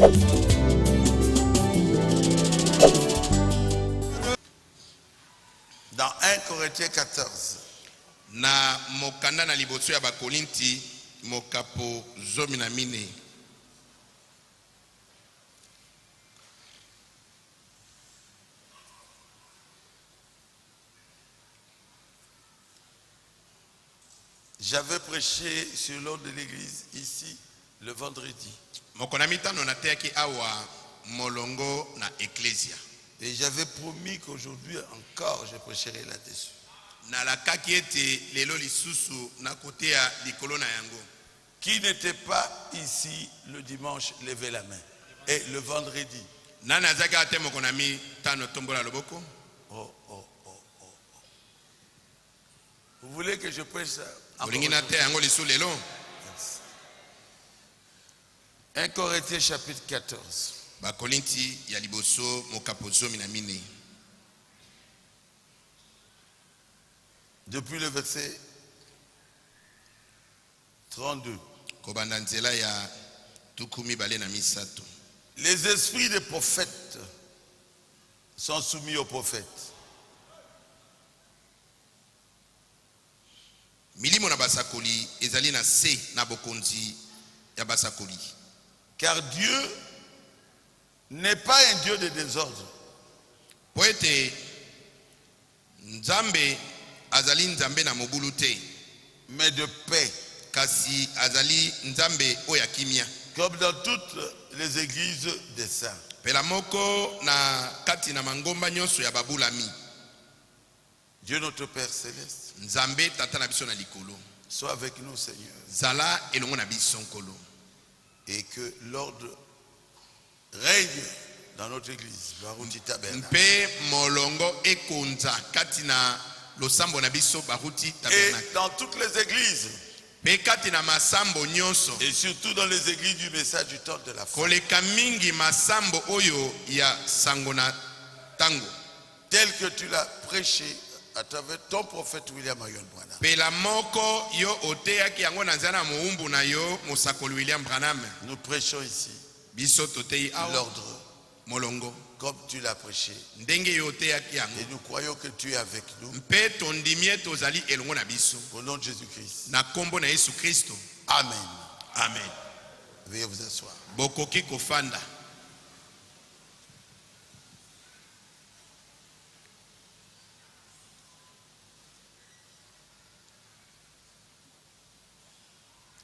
Dans 1 Corinthiens 14. Na mokanda na liboso ya bakorinti mokapo 14. J'avais prêché sur l'ordre de l'église ici le vendredi. Mokonamitano na teaki awa molongo na ecclesia. Et j'avais promis qu'aujourd'hui encore je prêcherai là-dessus. Na la kakiete lelo lisusu na kotea likolo na yango. Qui n'était pas ici le dimanche, levez la main. Et le vendredi. Nana zaka te mokonami tano tombola loboko. Oh. Vous voulez que je prêche ça? 1 Corinthiens chapitre 14. Bakorinti ya liboso mokapo 14. Depuis le verset 32. Kobanda nzela ya tukumi bale na misato. Les esprits des prophètes sont soumis aux prophètes. Milimo na basakoli ezali na se na bokonzi ya basakoli. Car Dieu n'est pas un Dieu de désordre. Poete Nzambe azali Nzambe na mobulu te, mais de paix. Kasi azali Nzambe oya kimia. Comme dans toutes les églises des saints. Pela moko na kati na mangomba nyonso ya babulami. Dieu notre Père céleste. Nzambe tata na biso na likolo. Sois avec nous, Seigneur. Zala elongo na biso nkolo. Et que l'ordre règne dans notre église. Mpe molongo ekonza kati na losambo na biso baruti tabernacle. Et dans toutes les églises. Pe kati na masambo nyonso. Et surtout dans les églises du message du temps de la foi. Koleka mingi masambo oyo ya sango na tango. Tel que tu l'as prêché à travers ton prophète William Marion Branham. Pela moko yo oteaki yango na nzana muumbu na yo musakoli William Branham. Nous prêchons ici. Biso totei l'ordre molongo comme tu l'as prêché. Ndenge yo oteaki yango. Et nous croyons que tu es avec nous. Mpe tondimie tozali elongo na biso. Au nom de Jésus-Christ. Na kombo na Yesu Kristo. Amen. Amen. Veuillez vous asseoir. Bokoki kofanda.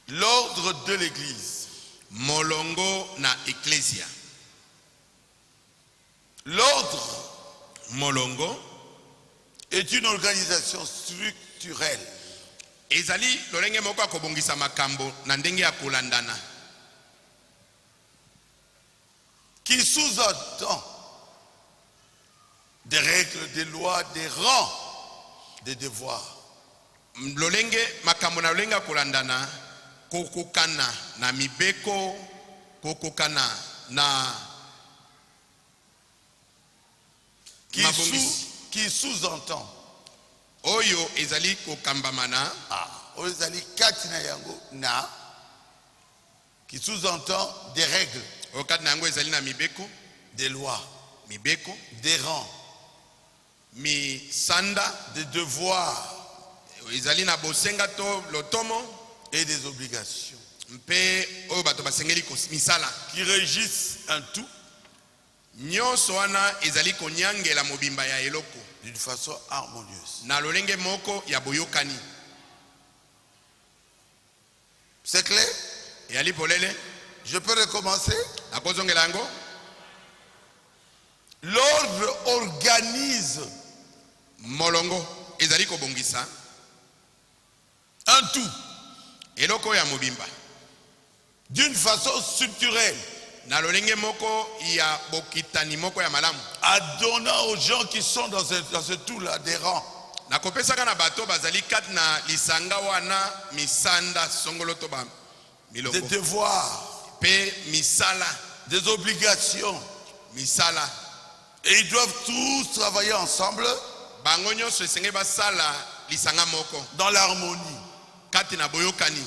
L'ordre de l'église. Molongo na ecclesia. L'ordre molongo est une organisation structurelle. Ezali lolenge moko akobongisa makambo na ndenge ya kolandana. Qui sous-entend des règles, des lois, des rangs, des devoirs. Lolenge makambo na lolenge kolandana. Kokokana na mibeko, kokokana na qui sous-entend oyo ezali kokambamana oyo ezali kati na yango na qui sous-entend des règles oyo kati na yango ezali na mibeko, des lois, mibeko, des rangs, misanda, des devoirs ezali na bosenga to lotomo et des obligations qui régissent un tout nyonso wana ezali konyangela mobimba ya eloko d'une façon harmonieuse. Na lolenge moko ya boyokani. C'est clair? Yali polele. Je peux recommencer? Nakozongela yango. L'ordre organise molongo ezali kobongisa un tout eloko ya mobimba d'une façon structurelle. Na lolenge moko ya bokitani moko ya malamu. En donnant aux gens qui sont dans ce tout là des rangs. Na kopesaka na bato bazali kat na lisanga wana misanda songoloto ba miloko. Des devoirs, pe misala, des obligations, misala. Et ils doivent tous travailler ensemble bango nyonso esenge basala lisanga moko dans l'harmonie. Kati na boyokani.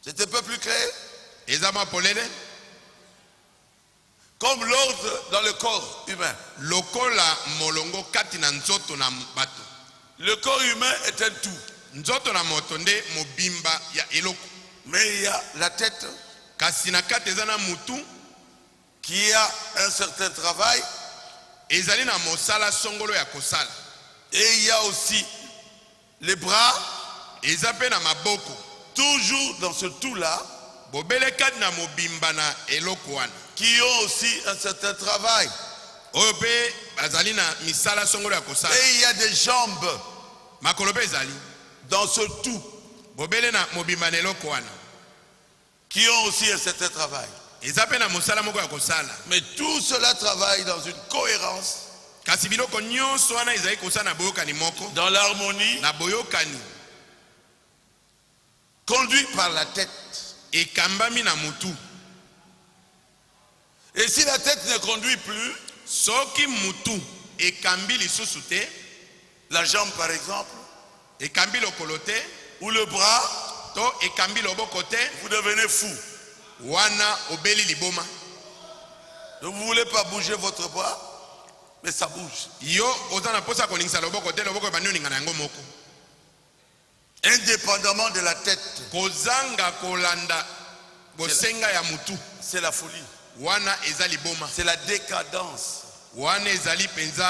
C'était pas plus clair? Ezama polele. Comme l'ordre dans le corps humain. lokola molongo kati na nzoto na bato. Le corps humain est un tout. Nzoto na moto nde mobimba ya eloko. Mais il y a la tête Kasi na kati eza na mutu qui a un certain travail. ezali na mosala songolo ya kosala. Et il y a aussi les bras. Eza pe na maboko. Toujours dans ce tout-là. Bobele kati na mobimba na eloko wana. Qui ont aussi un certain travail. Oyo pe bazali na misala songolo ya kosala. Et il y a des jambes Makolo pe ezali. dans ce tout Bobele na mobimba na eloko wana. qui ont aussi un certain travail. Eza pe na mosala moko ya kosala. Mais tout cela travaille dans une cohérence, Kasi biloko nyonso wana ezali kosala na boyokani moko. dans l'harmonie, Na boyokani conduit par la tête. ekambami na mutu. Et si la tête ne conduit plus, Soki mutu ekambi lisusu te, la jambe par exemple, ekambi lokolo te, ou le bras, to ekambi loboko te, vous devenez fou. wana obeli liboma. Donc vous ne voulez pas bouger votre bras, mais ça bouge. Yo oza na posa koningisa loboko te, loboko ebandi oningana yango moko. Indépendamment de la tête, Kozanga kolanda bosenga ya mutu, c'est la folie, wana eza liboma. c'est la décadence. Wana ezali penza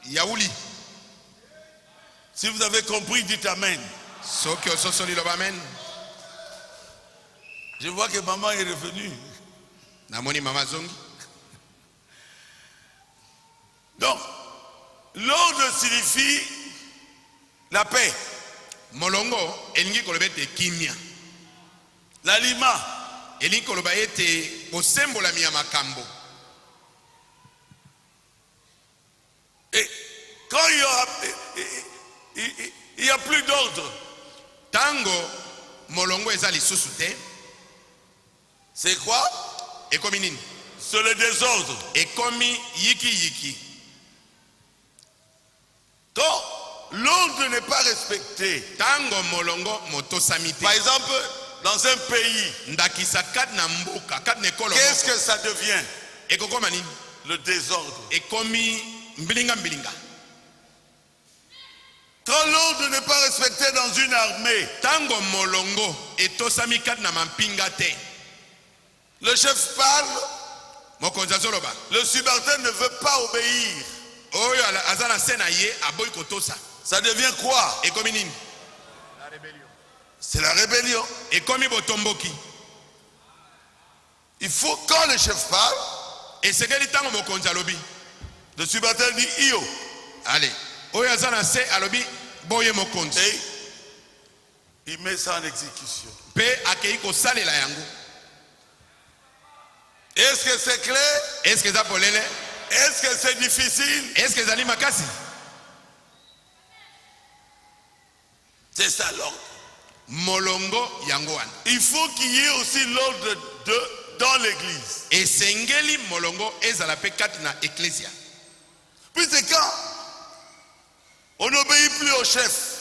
yauli. Si vous avez compris, dites Amen. Soki ososoli loba amen. Je vois que maman est revenue. Namoni mama zongi. Donc, l'ordre signifie la paix. Molongo elingi koloba ete kimia. L'aliment, Elingi koloba ete bosembolami ya makambo. et quand il y a plus d'ordre, Tango molongo eza lisusu te, c'est quoi? ekomi nini? C'est le désordre. Ekomi yiki yiki. Quand l'ordre n'est pas respecté, Tango molongo motosami te. par exemple, dans un pays, Ndakisa kati na mboka, kati na ekolo qu'est-ce moko. que ça devient? Ekokoma nini? Le désordre. Ekomi mbilinga mbilinga. Quand l'ordre n'est pas respecté dans une armée, Tango molongo etosami kati na mampinga te. le chef parle, Mokonzi azoloba. le subalterne ne veut pas obéir. Oyo aza na se na ye aboyi kotosa. Ça devient quoi? Ekomi nini? C'est la rébellion. Ekomi botomboki. Il faut, quand le chef parle, Esekeli tango mokonzi alobi. le subalterne dit Io. Allez. Oyo aza na se alobi boye mokonzi. Et il met ça en exécution. Pe akei kosalela yango. Est-ce que c'est clair? Est-ce que eza polele? Est-ce que c'est difficile? Est-ce que ezali makasi? C'est ça l'ordre. Molongo yango wana. Il faut qu'il y ait aussi l'ordre dans l'église. Esengeli molongo ezala pe kati na ecclesia. Puis c'est quand on n'obéit plus au chef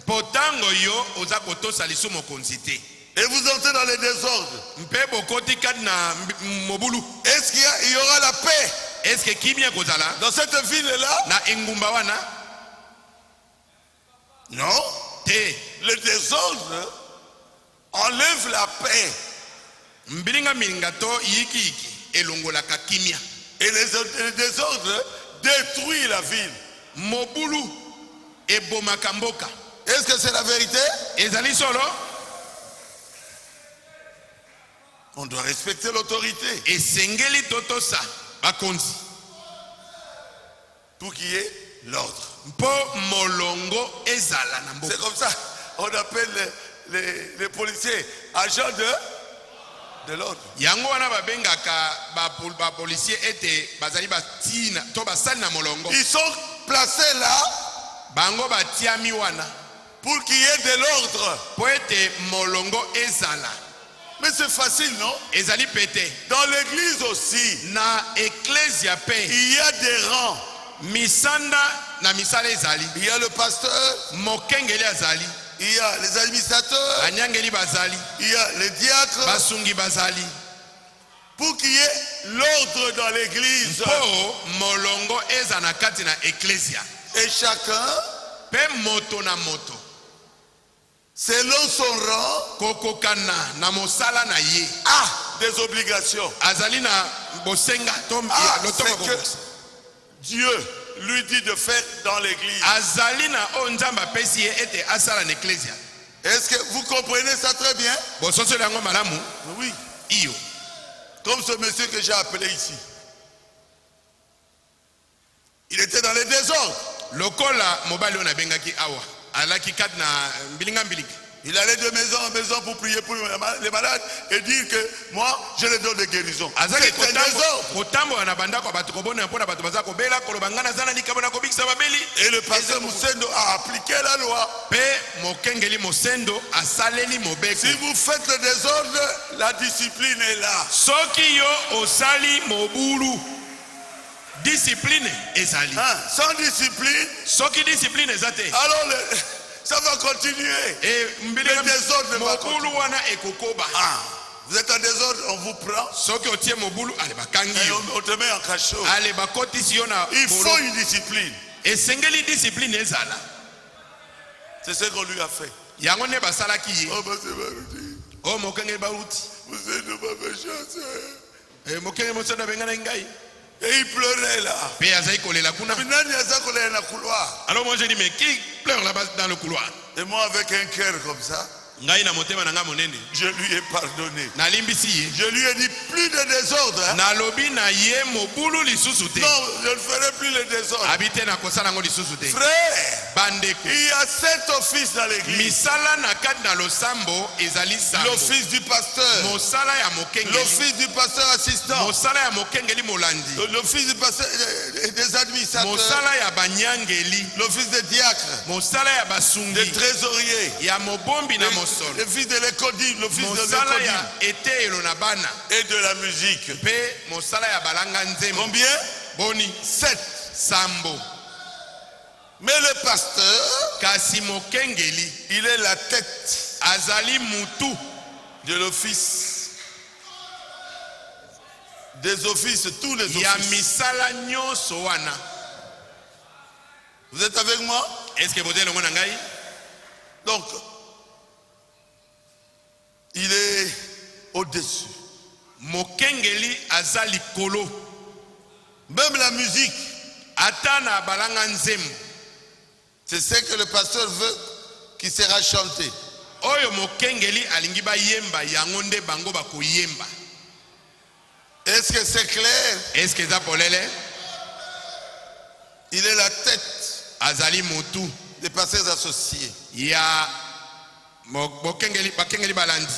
Potango yo oza kotosa lisu mokonzi te. et vous entrez dans les désordres. Mpe bokoti kati na mobulu. Est-ce qu'il y aura la paix Est-ce que kimia kozala dans cette ville-là? na engumba wana? Non. Te. Le désordre enlève la paix. Mbilinga milinga to yiki yiki elongolaka kimia. Et le désordre détruit la ville. Mobulu ebomaka mboka. Est-ce que c'est la vérité? Ezali solo? On doit respecter l'autorité Esengeli totosa bakonzi pour qu'il y ait l'ordre. mpo molongo ezala na mboka. C'est comme ça on appelle les policiers agents de l'ordre. Yango wana babengaka bapolisier ete bazali batina to basali na molongo. Ils sont placés là Bango batiami wana pour qu'il y ait de l'ordre. po ete molongo ezala. Mais c'est facile, non? Ezali pete. Dans l'église aussi, Na ecclesia pe il y a des rangs. misanda na misala ezali. Il y a le pasteur, Mokengeli azali. il y a les administrateurs, Anyangeli bazali. il y a les diacres. Basungi bazali. pour qu'il y ait l'ordre dans l'église. po molongo eza na kati na ecclesia. Et chacun, Pe moto na moto selon son rang, kokokana na mosala na ye a des obligations. azali na bosenga to Ah, lotongo c'est que kokosa. Dieu lui dit de faire dans l'église. azali na o nzambe apesi ye ete asala na ecclesia. Est-ce que vous comprenez ça très bien? bososoli yango malamu Oui. iyo Comme ce monsieur que j'ai appelé ici. Il était dans les désordres. lokola mobali oyo nabengaki awa alaki kati na mbilinga mbilika. Il allait de maison en maison pour prier pour les malades et dire que moi, je les donne des guérisons. azali C'est un désordre. kotambola na bandako ya bato kobona mpona bato baza kobela koloba ngai naza na likambo na kobikisa babeli. Et le pasteur Moussendo a appliqué la loi. mpe mokengeli mosendo asaleli mobeko. Si vous faites le désordre, la discipline est là. soki yo osali mobulu discipline ezali. Hein? Sans discipline, soki discipline eza te alors ça va continuer. Le désordre va continuer. mobulu wana ekokoba. Ah, vous êtes en désordre, on vous prend soki otie mobulu ale bakangi et yo on te met en cachot. ale bakotisi yo na Il bolo. faut une discipline. esengeli discipline ezala. C'est ce qu'on lui a fait. yango nde basalaki ye. Oh, bah, c'est Barouti. o mokengeli bauti Moussendo m'a fait chance. mokengeli mosendo abengana ngai Et il pleurait là. mpe azali kolela kuna. Mais nani aza kolela na couloir? alors moi je dis mais qui pleure là-bas dans le couloir. Et moi avec un cœur comme ça, ngai na motema na ngai monene je lui ai pardonné. nalimbisi ye. Je lui ai dit plus de désordre. Hein? nalobi na ye mobulu lisusu te. Non, je ne ferai plus le désordre. abi te na kosala yango lisusu te. Frère, bandeko il y a 7 offices dans l'église. misala na kati na losambo ezali sambo. L'office du pasteur, mosala ya mokengeli. l'office du pasteur assistant, mosala ya mokengeli molandi. l'office du pasteur des administrateurs, mosala ya banyangeli. l'office des diacres, mosala ya des basungi. trésoriers, ya mobombi na mosolo. l'office de l'écodime, l'office de mosala l'écodime ya eteyelo na bana. et de la musique. mpe mosala ya balanga nzembo. Combien? boni 7. sambo. Mais le pasteur, kasi mokengeli il est la tête azali mutu de l'office, des offices, tous les ya offices. misala nyonso wana. Vous êtes avec moi? est-ce que boza elongo na ngai. Donc, il est au-dessus. mokengeli aza likolo. Même la musique, ata na balanga nzembo. c'est ce que le pasteur veut qui sera chanté. oyo mokengeli alingi bayemba yango nde bango bakoyemba. Est-ce que c'est clair? est-ce que eza polele. Il est la tête azali mutu des pasteurs associés. ya bakengeli balandi.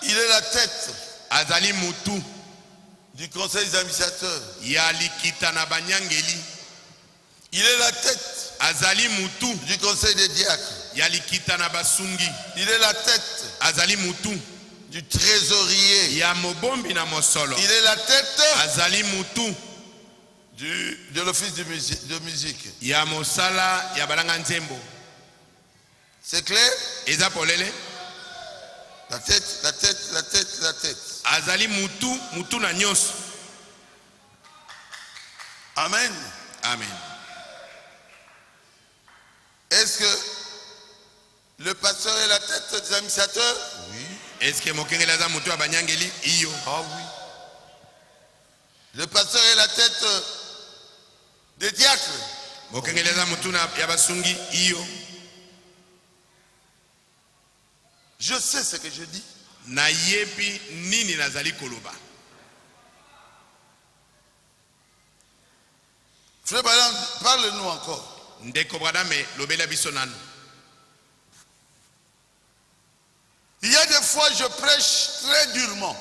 Il est la tête azali mutu du conseil des administrateurs. ya likita na banyangeli. Il est la tête azali mutu du conseil des diacres. ya likita na basungi. Il est la tête azali mutu du trésorier. ya mobombi na mosolo. Il est la tête azali mutu de l'office de musique. ya mosala ya balanga nzembo. C'est clair? eza polele. La tête, la tête, la tête, la tête. azali mutu na nyonso. Amen. amen. Est-ce que le pasteur est la tête des administrateurs? Oui. est-ce que mokengeli aza mutu ya banyangeli. iyo. Ah oui. Le pasteur est la tête des diacres. mokengeli aza mutu ya basungi. iyo. Je sais ce que je dis. nayebi nini nazali koloba. Frère Balan, parle-nous encore. ndeko bradame lobela biso nanu. Il y a des fois je prêche très durement.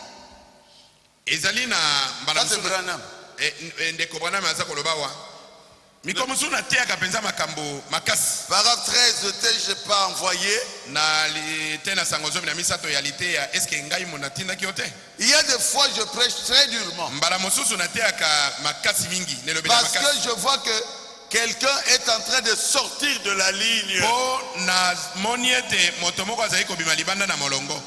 ezali na mbala Ça c'est mosusu Branham. ndeko bradame aza koloba wa miko mosusu nateyaka mpenza makambo makasi. Paragraphe 13, le texte je n'ai pas envoyé. na te na sango zomi na misato ya liteya eske ngai mo natindaki yo te. Il y a des fois je prêche très durement. mbala mosusu nateyaka makasi mingi nelobela Parce makasi. que je vois que quelqu'un est en train de sortir de la ligne. po na moni ete moto moko azali kobima libanda na molongo.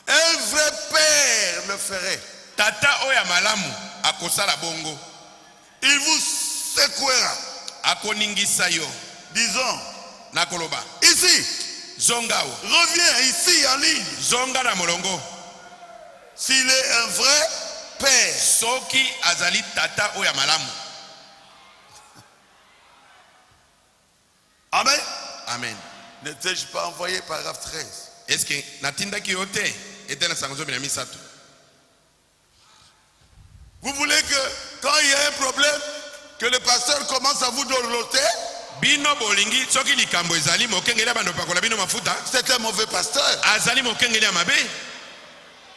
Un vrai père le ferait. tata oya malamu akosala bongo. Il vous secouera. Akoningisa yo. Disons, Nakoloba. ici, Zongao. reviens ici en ligne. Zonga na molongo. S'il est un vrai père. Soki azali tata oya malamu. Amen. Amen. Ne t'ai-je pas envoyé paragraphe 13? Est-ce que natinda ki yote était na sangozo mina misato? Vous voulez que quand il y a un problème, que le pasteur commence à vous dorloter? Bino bolingi soki likambo ezali mokengeli bando pakola bino mafuta. C'est un mauvais pasteur. Azali mokengeli amabe.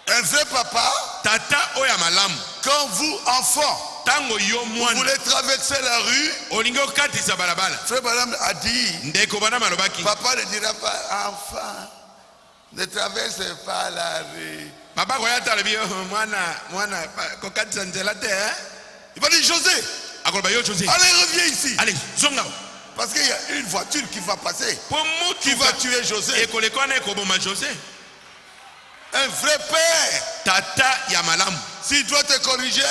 Un vrai papa, Tata oya malamu. quand vous, enfants, Tango yo vous mwana. voulez traverser la rue, Olingi okatisa balabala. Frère Branham a dit, Ndeko bana malobaki. papa ne dira pas, enfant, ne traverse pas la rue. Papa koya talobi mwana kokatisa nzela te. Il va dire, José, Akoloba yo José. allez, reviens ici. Allez, zonga. Parce qu'il y a une voiture qui va passer, Po qui mutu va tuer José. ekolekwana ekoboma José. Un vrai père, Tata ya malamu. s'il doit te corriger,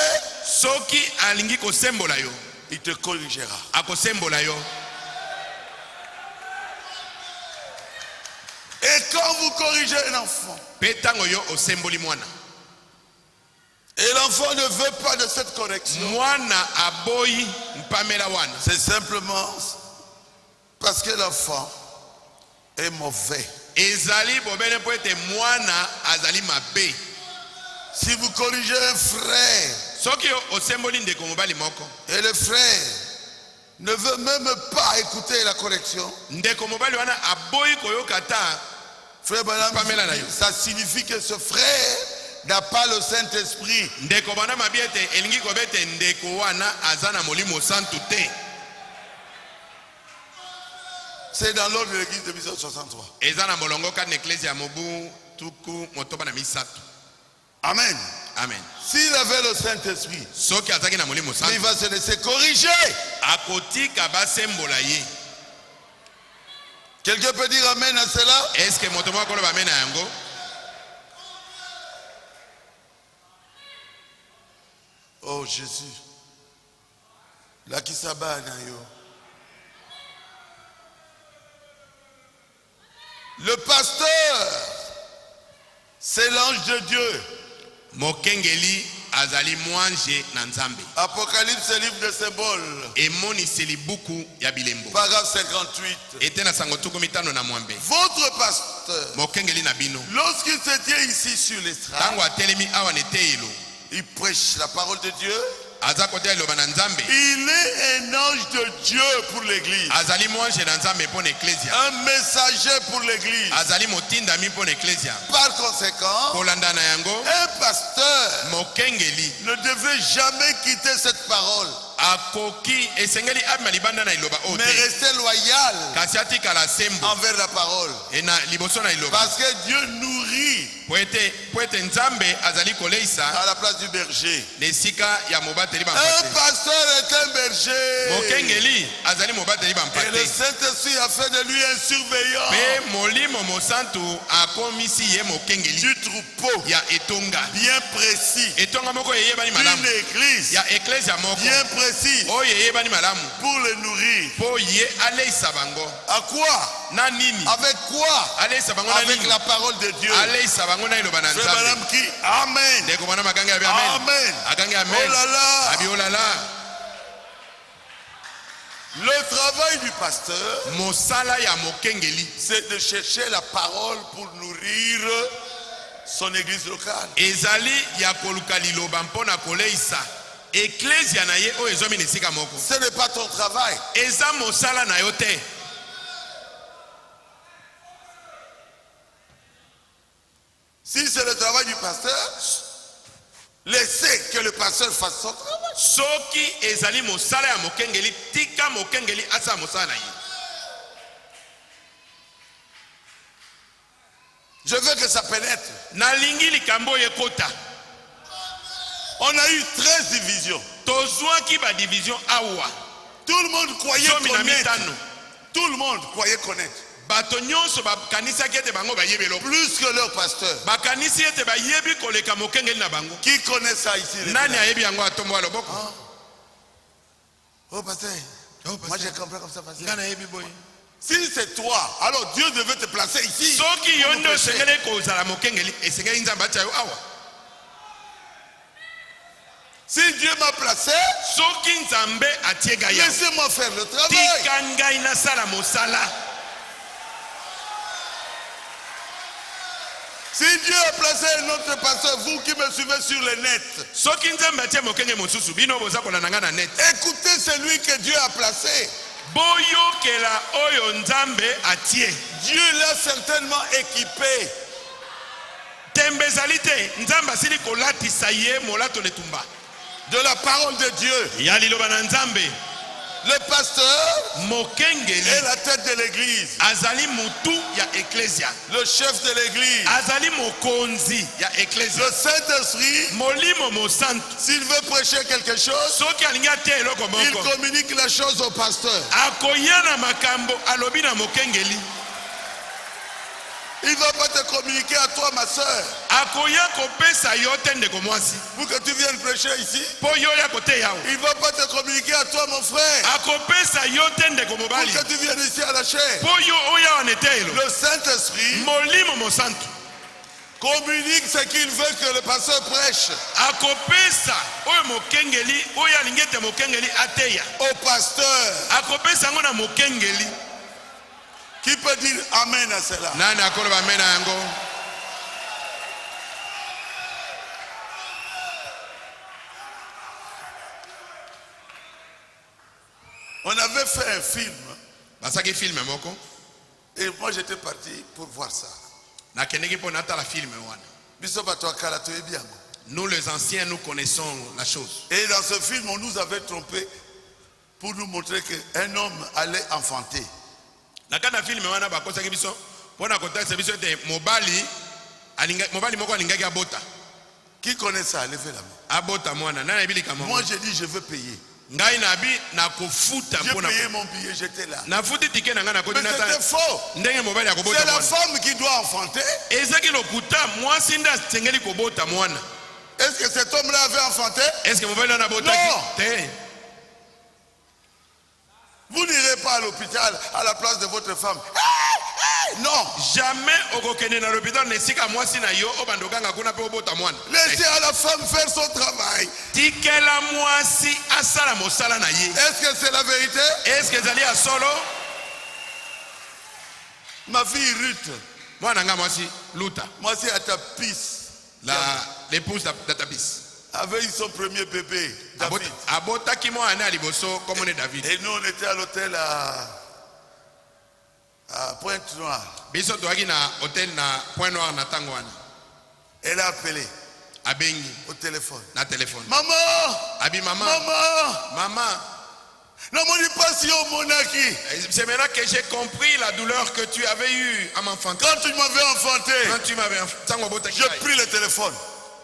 Soki alingi kosembola yo. il te corrigera. Akosembola yo. Et quand vous corrigez un enfant, Pe tango yo osemboli mwana. et l'enfant ne veut pas de cette correction, Mwana aboyi mpamela wana. c'est simplement parce que l'enfant est mauvais. Ezali bobene po ete mwana azali mabe. Si vous corrigez un frère, Soki yo osemboli ndeko mobali moko. et le frère ne veut même pas écouter la correction, Ndeko mobali wana aboyi koyoka ta. frère Branham, Pamela na yo. ça signifie que ce frère n'a pas le Saint-Esprit. Ndeko bana mabiete elingi kobete ndeko wana azana molimo santu te. C'est dans l'ordre de l'église de 1963. Ezana molongo ka ecclesia mobu tuku motoba na misato. Amen. Amen. S'il avait le Saint-Esprit, Soki azaki na molimo il santu. va se laisser corriger. Akotika basembola ye. Quelqu'un peut dire Amen à cela? Est-ce que moto moko koloba amen na yango? Oh Jésus. La kisaba na yo. Le pasteur, c'est l'ange de Dieu. Mokengeli azali mwanje na nzambe. Apocalypse, livre de symboles. Emoniseli buku ya bilembo. Paragraphe 58. Ete na sango tuku mitano na mwambe. Votre pasteur, Mokengeli na bino. lorsqu'il se tient ici sur l'estrade, Tango atelemi awa neteyelo. il prêche la parole de Dieu. Aza kotea loba na nzambe. Il est un ange de Dieu pour l'église. Azali mwanje na nzambe pona ecclesia. Un messager pour l'église. Azali motinda mi pona ecclesia. Par conséquent, Kolanda na yango. un pasteur Mokengeli ne devrait jamais quitter cette parole, akoki esengeli abima libanda na iloba mais ote. rester loyal Kasi atika la sembo. envers la parole. E na liboso na iloba. Parce que Dieu nourrit Po ete nzambe azali koleisa à la place du berger. na esika ya mobateli Un bampate. pasteur est un berger. Mokengeli azali mobateli Et le bampate. Saint-Esprit a fait de lui un surveillant Pe molimo mosantu akomisi ye mokengeli du troupeau ya etonga. bien précis. Etonga moko eyebani D'une malamu. église Ya ecclesia moko. bien précis Oyo eyebani malamu. pour le nourrir. Po ye aleisa bango. À quoi? Na nini? Avec quoi? Aleisa bango na Avec nini? la parole de Dieu. Aleisa bango na iloba na Frère nzambe. Branham qui Amen. Ndeko bana makange ya bi amen. Amen. Akange amen. Oh là là. Abi oh là là. Le travail du pasteur, Mosala ya mokengeli. c'est de chercher la parole pour nourrir son église locale. Ezali ya koluka liloba mpona koleisa. Ecclesia na ye o ezomi na esika moko. Ce n'est pas ton travail. Eza mosala na yo te. Si c'est le travail du pasteur, laissez que le pasteur fasse son travail. Soki ezali mosala ya mokengeli, tika mokengeli asa mosala na ye. Je veux que ça pénètre. Nalingi likambo ekota. On a eu 13 divisions. Tozwaki ba division awa. Tout le monde croyait Zomi na connaître. mitano. Tout le monde croyait connaître. bato nyonso bakanisaki ete bango bayebi eloko plus que leur pasteur. bakanisi ete bayebi koleka mokengeli na bango. Qui connaît ça ici? Nani ayebi yango atombola loboko? Oh pasteur, moi j'ai compris comme ça, pasteur. Ngana yebi boy. Si c'est toi, alors Dieu devait te placer ici. Soki pour nous yondo prêcher. sengele kozala mokengeli esengeli nzambe atia yo awa. Si Dieu m'a placé, Soki nzambe atiega ya. laissez-moi faire le travail. Tika ngai nasala mosala. Si Dieu a placé un autre pasteur, vous qui me suivez sur le net, Soki nzambe atia mokenge mosusu bino boza kolanda nga na net. écoutez celui que Dieu a placé. Boyokela oyo nzambe atie. Dieu l'a certainement équipé. Tembezali te nzambe asili kolatisa ye molato letumba. De la parole de Dieu. Ya liloba na nzambe. Le pasteur Mokengeli est la tête de l'église. azali mutu ya eklesia. Le chef de l'église. Azali mokonzi ya eklesia. Le Saint-Esprit, Molimo mosantu. s'il veut prêcher quelque chose, Soki alingi atia eloko il moko. communique la chose au pasteur. Akoya na makambo alobi na mokengeli. Il ne va pas te communiquer à toi, ma soeur, Akoya kopesa yo te ndeko mwasi. pour que tu viennes prêcher ici. Po yo ya kote yao. Il ne va pas te communiquer à toi, mon frère, Akopesa yo te ndeko pour mobali. que tu viennes ici à la chair. Po yo oya onetelo. Le Saint-Esprit Molimo mosantu. communique ce qu'il veut que le pasteur prêche Akopesa oyo mokengeli oyo alingi ete mokengeli ateya. au pasteur. Akopesa ngo na mokengeli. Qui peut dire Amen à cela? Nani akoloba amen na yango? On avait fait un film Basaki film moko. et moi j'étais parti pour voir ça. Na kendeki po nata la film wana. Biso bato ya kala toyebi yango. Nous les anciens nous connaissons la chose. Et dans ce film, on nous avait trompé pour nous montrer qu'un homme allait enfanter. Na kana film wana bakosaki biso pona kotasa biso ete mobali moko alingaki abota. Qui connaît ça? Levez la main. Abota mwana nana ebilika mama. Moi j'ai dit je veux payer. Ngai nabi na kofuta J'ai pona. payé mon billet, j'étais là. Na futi tike na nga na Mais kodi na ta. c'était faux. Ndenge mobali akobota C'est la mwana. femme qui doit enfanter. Ezaki lokuta mwasi nda tsengeli kobota mwana. Est-ce que cet homme-là avait enfanté? Est-ce que mobali na bota Non. te? Vous n'irez pas à l'hôpital à la place de votre femme. Hey, hey, non. Jamais okokende na l'hôpital nesika mwasi na yo obandokanga kuna pe obota mwana. Laissez à la femme faire son travail. Tikela mwasi asala mosala na ye. Est-ce que c'est la vérité? Est-ce que zali a solo? Ma fille Ruth, Mwana nga mwasi luta. moi c'est à Tapis, L'épouse d'Atabis. avait eu son premier bébé, David. Abotaki mwana liboso comme ne David. Et nous on était à l'hôtel à Pointe-Noire. Biso toaki na hôtel na Point Noir na tango wana. Elle a appelé Abengi au téléphone. na téléphone. Maman! Abi maman. Maman! Maman. Non, mon passion, monaki. C'est maintenant que j'ai compris la douleur que tu avais eue à m'enfanter. Quand tu m'avais enfanté, Quand tu m'avais enfanté, j'ai pris le téléphone.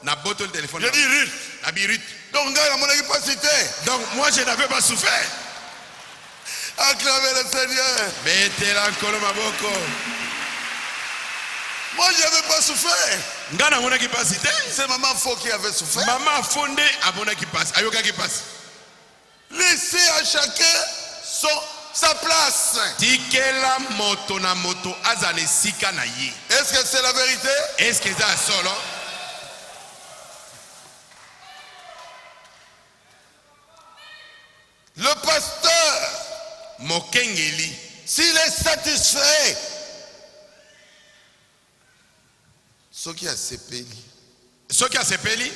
Na boto le téléphone. J'ai dit Ruth. Na birut. Donc, gars, mon pas cité. Donc moi je n'avais pas souffert. Acclamez le Seigneur. Betela nkolo maboko. Moi, je n'avais pas souffert. Ngana mona ki passe te. C'est maman Faux qui avait souffert. Maman fondé abona ki passe. Ayoka ki passe. Laissez à chacun sa place. Tikela moto na moto azane sika na ye. Est-ce que c'est la vérité? Est-ce que ça solo? Le pasteur, Mokengeli. s'il est satisfait, ce qui a CPI, Soki asepeli.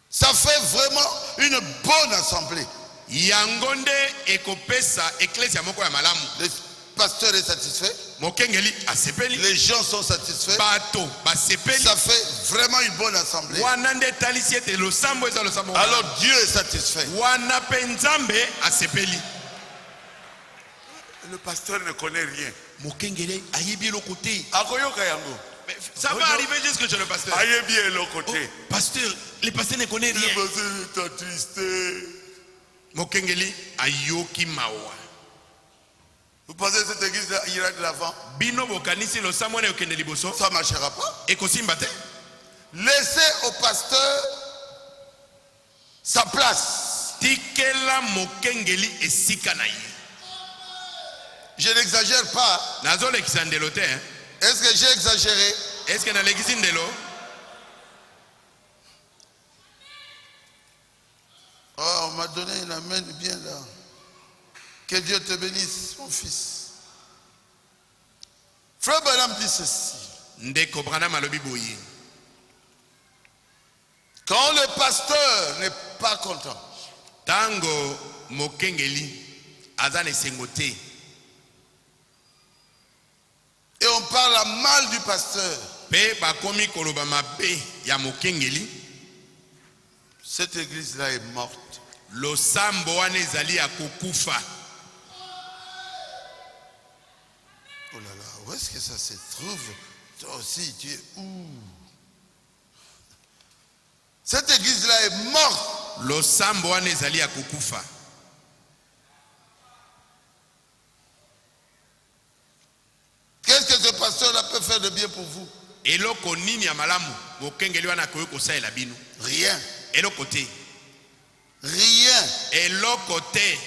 ça fait vraiment une bonne assemblée. Yangonde ekopesa eklesia moko ya malamu. Le pasteur est satisfait, Mokengeli asepeli. les gens sont satisfaits, Bato basepeli. ça fait vraiment une bonne assemblée. Wanande talisi ete losambo eza losambo. Alors Dieu est satisfait. Wana penzambe asepeli. Le pasteur ne connaît rien. Mokengeli ayebi lo côté. Akoyoka yango. Ça va arriver jusque chez le pasteur. Ayebi le côté. Pasteur, le pasteur ne connaît Le rien. pasteur est attristé. Mokengeli ayoki mawa. Vous pensez que cette église ira de l'avant? Bino bokanisi lo samone okende liboso. Ça ne marchera pas. Ekosimba te. Laissez au pasteur sa place. Tikela mokengeli esika na ye. Je n'exagère pas. Nazo lekisa ndelo te. Est-ce que j'ai exagéré? Est-ce que na lekisi ndelo? Oh, on m'a donné une amène bien là. Que Dieu te bénisse, mon fils. Frère Branham dit ceci. Ndeko Branham alobi boye. Quand le pasteur n'est pas content, Tango mokengeli azane sengote. et on parle mal du pasteur, Pe bakomi koloba mabe ya mokengeli. cette église-là est morte. Lo sambo wana ezali ya kokufa. Oh là là, où est-ce que ça se trouve? Toi aussi, tu es où? Cette église-là est morte. Lo sambo wana ezali ya kokufa. Qu'est-ce que ce pasteur-là peut faire de bien pour vous? Eloko nini ya malamu mokengeli wana koyo kosalela bino? Rien. Eloko te. Rien. Eloko te.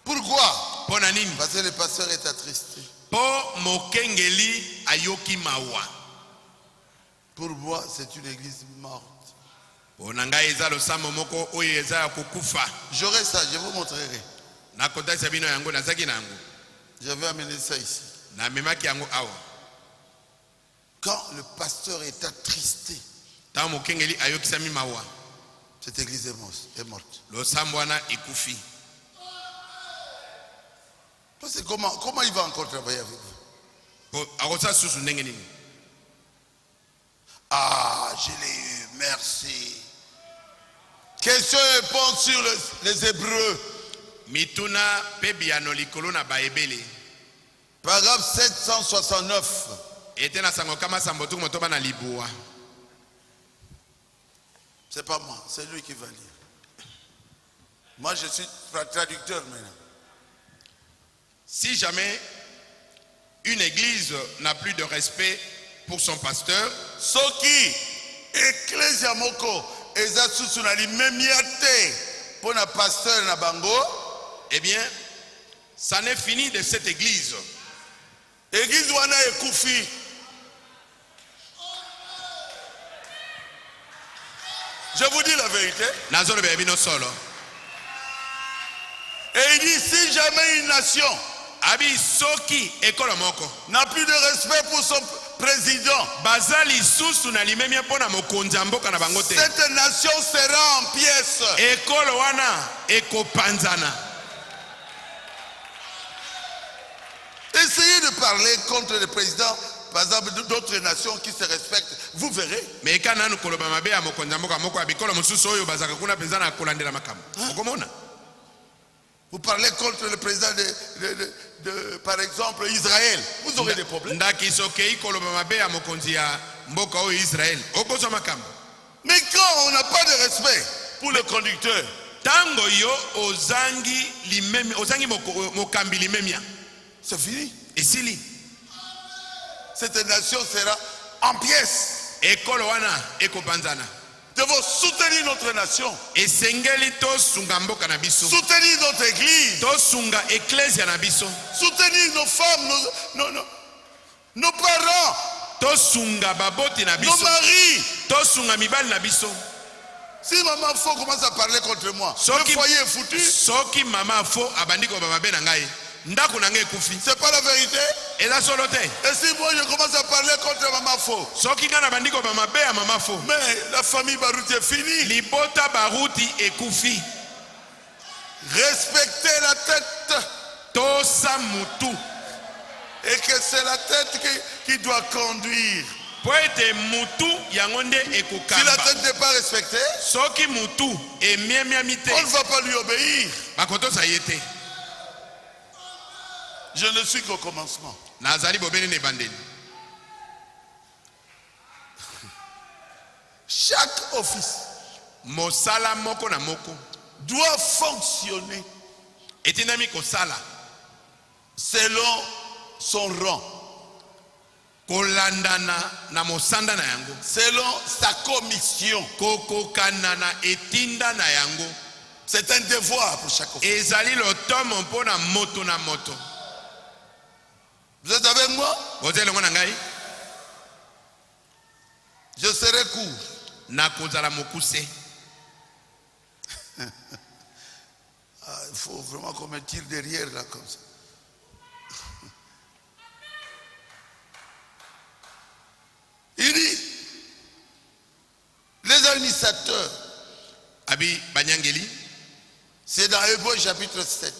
Pourquoi? Pona nini? Parce que le pasteur est attristé. Po mokengeli ayoki mawa. Pour moi, c'est une église morte. Onanga eza lo sambo moko oyo eza ya kokufa. J'aurai ça, je vous montrerai. Na kotasa bino yango nazaki na yango. Je vais amener ça ici. Na memaki yango awa. Quand le pasteur est attristé, Ta mokengeli ayokisami mawa. cette église est morte. Lo sambo wana ekufi. Parce que comment il va encore travailler avec vous? Po akosa susu ndenge nini? Ah, je l'ai eu, merci. Question et réponse sur les Hébreux. Mituna pe biano likolo na baebele. Paragraphe 769. Ete na sango kama sambo tu motoba na libua. C'est pas moi, c'est lui qui va lire. Moi, je suis traducteur maintenant. Si jamais une église n'a plus de respect pour son pasteur, Soki, Ecclesia Moko, Eza Susunali, Memiate, pour un pasteur na bango, eh bien, ça n'est fini de cette église. Église wana ekufi. Je vous dis la vérité. Nazolo bebino solo. Et il dit, si jamais une nation Abi soki ekolo moko. n'a plus de respect pour son président, Bazali susu na limemia pona mokonza mboka na bangote. cette nation sera en pièces. Ekolo wana ekopanzana. Essayez de parler contre le président, par exemple, d'autres nations qui se respectent. Vous verrez. Mais kana nu koloba mabe ya mokonza mboka moko abikolo mosusu oyo bazaka kuna penzana kolandela makamu. Okomona? Vous parlez contre le président par exemple, Israël. Vous aurez des problèmes. Ndaki sokei koloba mabe ya mokonzi ya mboka oyo Israël. Okoso makamu. Mais quand on n'a pas de respect pour le conducteur, Tango yo ozangi limemi ozangi mokambi limemia. c'est fini. Esili. Cette nation sera en pièces. Ekolo wana ekopanzana. Nous devons soutenir notre nation, Esengeli to sunga mboka na biso. soutenir notre église, To sunga ecclesia na biso. soutenir nos femmes, nos parents, To sunga baboti na nos biso. maris. To sunga mibali na biso. Si maman Fo commence à parler contre moi, Soki- le foyer est foutu. Soki mama fo abandiko baba na ngai. Ndako na ngai ekufi. C'est pas la vérité. Eza solo te. Et si moi je commence à parler contre maman Fo, Soki nga na bandiko baba ya mama fo. mais la famille Barouti est finie. Libota baruti ekufi. Respectez la tête. Tosa mutu. Et que c'est la tête qui doit conduire. Po ete mutu yango nde Si la ekokamba. tête n'est pas respectée, Soki mutu emiamiami te. on ne va pas lui obéir. Bakotosa ye te. Je ne suis qu'au commencement. Nazali bobeni ne bandeli. Chaque office Mosala moko na moko doit fonctionner etinami kosala selon son rang, kolandana na mosanda na yango, selon sa commission. kokokana na etinda na yango. C'est un devoir pour chaque officier. Ezali lotomo mpona moto na moto. Vous êtes avec moi? Bozele ngona ngai, Je serai court. na kozala mokuse. Il faut vraiment qu'on me tire derrière là comme ça. Il dit, les administrateurs, Abi banyangeli, c'est dans Hébreux chapitre 7.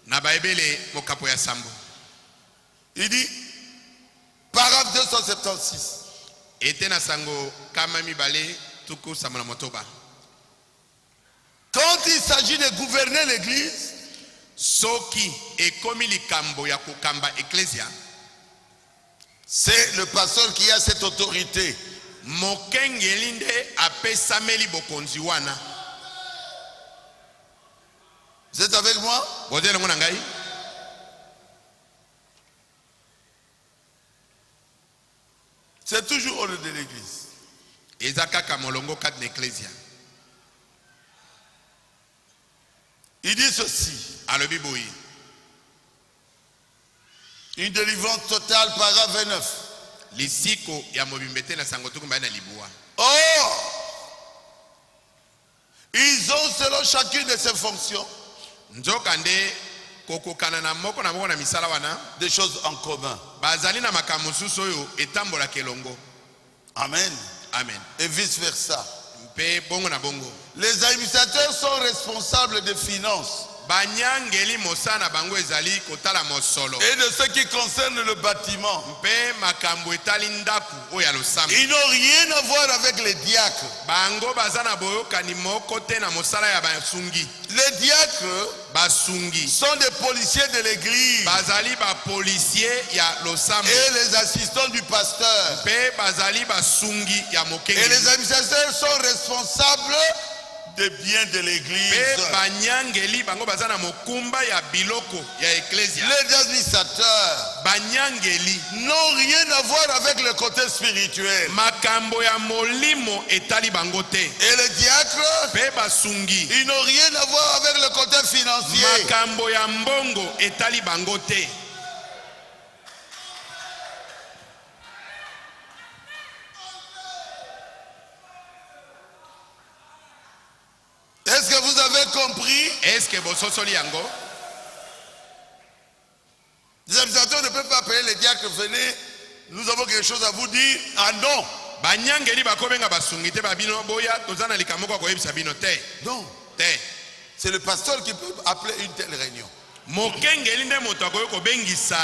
na baebele mokapo ya sambo. Il dit, paragraphe 276. Ete na sango kama mibale tuku samana motoba. Quand il s'agit de gouverner l'église, Soki ekomi likambo ya kokamba ecclesia, c'est le pasteur qui a cette autorité. mokengeli nde apesameli bokonzi wana. Vous êtes avec moi? Bozele ngona ngai, C'est toujours au lieu de l'église. eza kaka molongo kati na ecclesia. Il dit ceci, Alobi boyi, une délivrance totale, paragraphe 29. lisiko ya mobimbete na sango tuku mbaye na libuwa. Or, ils ont selon chacune de ses fonctions Nzoka nde kokokana na moko na misala wana, des choses en commun. bazali na makambo mosusu oyo etambolaka elongo. Amen. Amen. Et vice versa. Mpe bongo na bongo. Les administrateurs sont responsables des finances Banyangeli mosana bango ezali kotala mosolo. et de ce qui concerne le bâtiment. Mpe makambo etali ndaku oyo ya losambo. Ils n'ont rien à voir avec les diacres. Bango bazana boyokani moko te na mosala ya basungi. Les diacres Basungi sont des policiers de l'église bazali ba policier ya losambo. et les assistants du pasteur. Mpe bazali basungi ya Et mokengeli. les administrateurs sont responsables des biens de l'église. Mpe banyangeli bango bazana mokumba ya biloko ya ecclesia. Les administrateurs Banyangeli n'ont rien à voir avec le côté spirituel. makambo ya molimo etali bango te. Et les diacres, Mpe basungi ils n'ont rien à voir avec le côté financier. makambo ya mbongo etali bango te. Est-ce que vous avez compris? Est-ce que bososoli yango? Les administrateurs ne peuvent pas appeler les diacres, venez, nous avons quelque chose à vous dire. Ah non, Banyangeli bakobenga basungi te babino boya tozana likambo kwa koyebisa bino te. non. Te. C'est le pasteur qui peut appeler une telle réunion. Mokengeli nde moto akoki kobengisa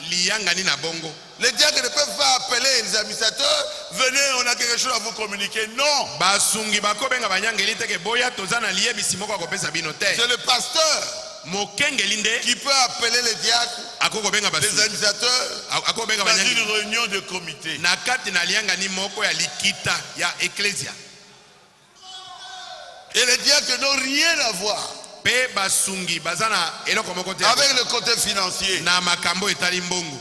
liyangani na bongo. Les diacres ne peuvent pas appeler les administrateurs, venez, on a quelque chose à vous communiquer. Non, Basungi bakobenga banyangeli te ke boya tozana liyebisi moko akopesa bino te. c'est le pasteur Mokengeli nde qui peut appeler les diacres, akoki kobenga les basungi. administrateurs, Akobenga dans banyangeli une réunion de comité. na kati na liyangani moko ya likita ya ecclesia. Et les diacres n'ont rien à voir Pe basungi bazana eloko moko te avec le côté financier. na makambo etali mbongo.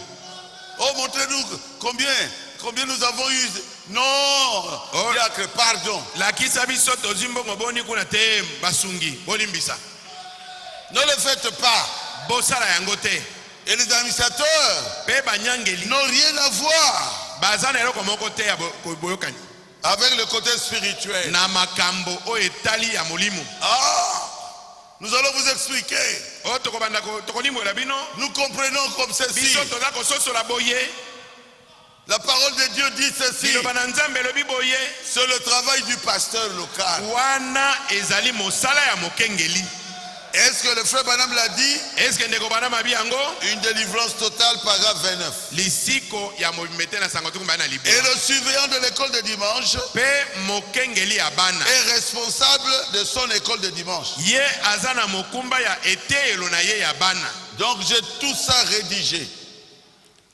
Oh, montrez-nous combien nous avons eu. Non, Oh. diacre, pardon. Lakisa biso tozi mbongo boni kuna te basungi bolimbisa. Ne le faites pas. Bosala yango te. Et les administrateurs Pe banyangeli n'ont rien à voir bazana eloko moko te ya boyokani avec le côté spirituel. na makambo oyo etali ya molimo. Ah, nous allons vous expliquer. O tokobanda tokolimbola bino Nous comprenons comme ceci. biso toza kososola boye. La parole de Dieu dit ceci. Liloba na Nzambe elobi boye C'est le travail du pasteur local. wana ezali mosala ya mokengeli. Est-ce que le frère Banam l'a dit? Est-ce que ndeko bana mabi yango? Une délivrance totale, paragraphe 29. Lisiko ya mobimbete na sango tuku mbaye na Et libo. le surveillant de l'école de dimanche Pe mokengeli ya bana est responsable de son école de dimanche. ye aza na mokumba ya eteyelo na ye ya bana. Donc j'ai tout ça rédigé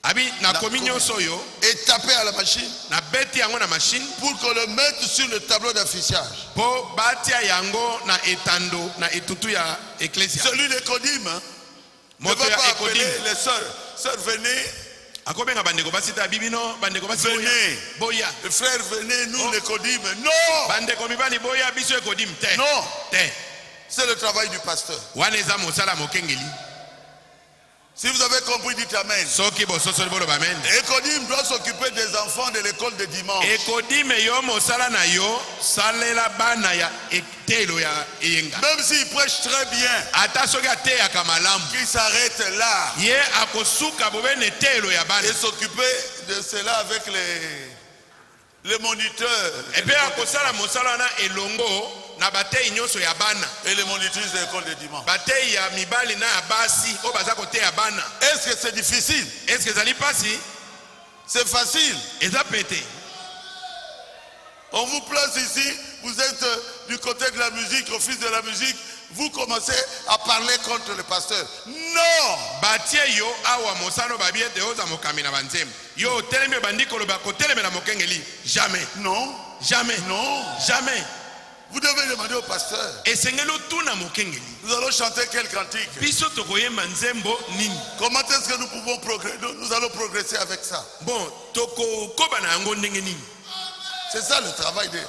Abi nakomi nyonso oyo et tapé à la machine nabeti yango na machine pour qu'on le mette sur le tableau d'affichage. po batia yango na etando na etutu ya ecclesia. Celui des Kodim, hein, Ne va moto ya pas appeler ekodim les sœurs. Sœurs, venez. akobenga bandeko basi ta bibino bandeko basi Venez. boya Les frères, venez, nous, l'écodim. Non. bandeko mibali boya biso ekodim te Non. te C'est le travail du pasteur. wana eza mosala mokengeli Si vous avez compris, dites Amen. soki bososoli boloba amen Ekodim doit s'occuper des enfants de l'école de dimanche. ekodime yo mosala na yo salela bana ya etelo ya eyenga Même s'il prêche très bien, ata soki ateyaka malamu qu'il s'arrête là ye akosuka bobene etelo ya bana et s'occuper de cela avec les moniteurs epe akosala mosala wana elongo na bateyi nyonso ya bana et les monitrices de l'école de dimanche. bateyi ya mibali na ya basi oyo baza koteya bana Est-ce que c'est difficile? eske ezali mpasi C'est facile. eza pete On vous place ici, vous êtes du côté de la musique, office de la musique, vous commencez à parler contre le pasteur. Non! batie yo awa mosano babi ete oza mokambi na banzembo yo otelemi obandi koloba kotelemela mokengeli jamais Non! jamais Non! jamais Vous devez demander au pasteur. esengeli otuna mokengeli Nous allons chanter quel cantique? biso tokoyemba nzembo nini Comment est-ce que nous pouvons progresser? Nous allons progresser avec ça. bon tokokoba na yango ndenge nini C'est ça le travail de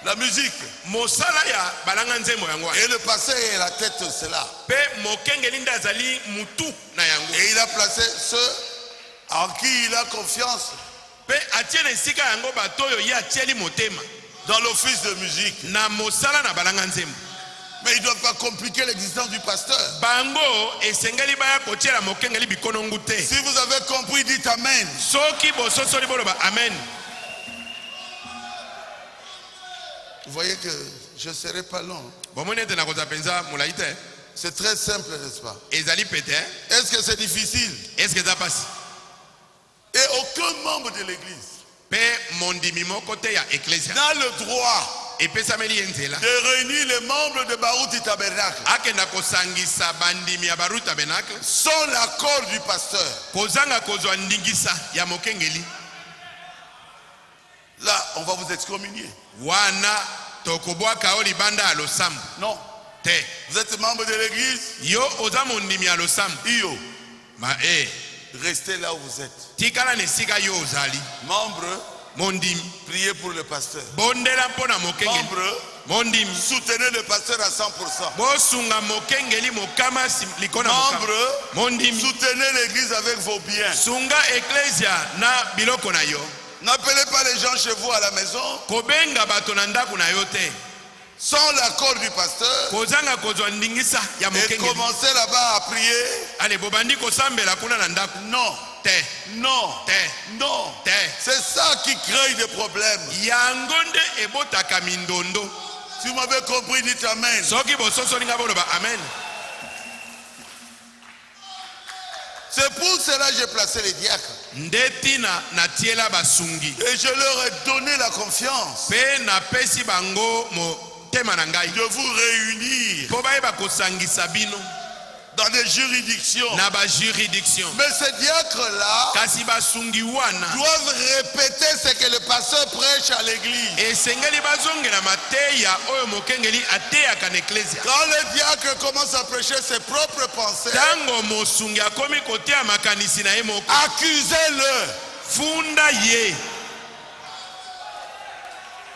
la musique. mosala ya balanga nzembo yango wana Et le pasteur est la tête de cela. mpe mokengeli nde azali mutu na yango Et il a placé ceux en qui il a confiance mpe atie na esika yango bato oyo ye atieli motema dans l'office de musique. na mosala na balanga nzembo Mais ils ne doivent pas compliquer l'existence du pasteur. bango esengeli baya kotiela mokengeli bikonongu te Si vous avez compris, dites Amen. soki bososoli boloba amen Vous voyez que je ne serai pas long. bomoni ete nakozwa mpenza molai te C'est très simple, n'est-ce pas? ezali pete Est-ce que c'est difficile? eske eza mpasi Et aucun membre de l'église mpe mondimi moko te ya eklesia n'a le droit epesameli ye nzela de réunir les membres de Barouti Tabernacle akenda kosangisa bandimi ya baru tabernacle sans l'accord du pasteur. kozanga kozwa ndingisa ya mokengeli Là, on va vous excommunier. wana tokobwaka o libanda ya losambo Non. te Vous êtes membre de l'église, yo oza mondimi ya losambo Io. restez là où vous êtes. tikala na esika yo ozali Membre, mondimi priez pour le pasteur. bondela mpo na mokengeli Membre, mondimi soutenez le pasteur à 100%. bosunga mokengeli mokama likona mokama Membre, mondimi soutenez l'église avec vos biens. sunga eklesia na biloko na yo N'appelez pas les gens chez vous à la maison kobenga bato na ndako na yo te sans l'accord du pasteur kozanga kozwa ndingisa ya et mokengeli commencez là-bas à prier. ale bobandi kosambela kuna na ndako Non, te non, te non. te C'est ça qui crée des problèmes. yango nde ebotaka mindondo Si vous m'avez compris, dites Amen. soki bososolinga boloba amen C'est pour cela que j'ai placé les diacres. nde tina natiela basungi Et je leur ai donné la confiance mpe napesi bango motema na ngai de vous réunir mpo bayeba kosangisa bino dans des juridictions. na bajuridiction Mais ces diacres-là kasi basungi wana doivent répéter ce que le pasteur prêche à l'église. esengeli bazongela mateya oyo mokengeli ateyaka na eklesia Quand le diacre commence à prêcher ses propres pensées, ntango mosungi akomi koteya makanisi na ye moko accusez-le. funda ye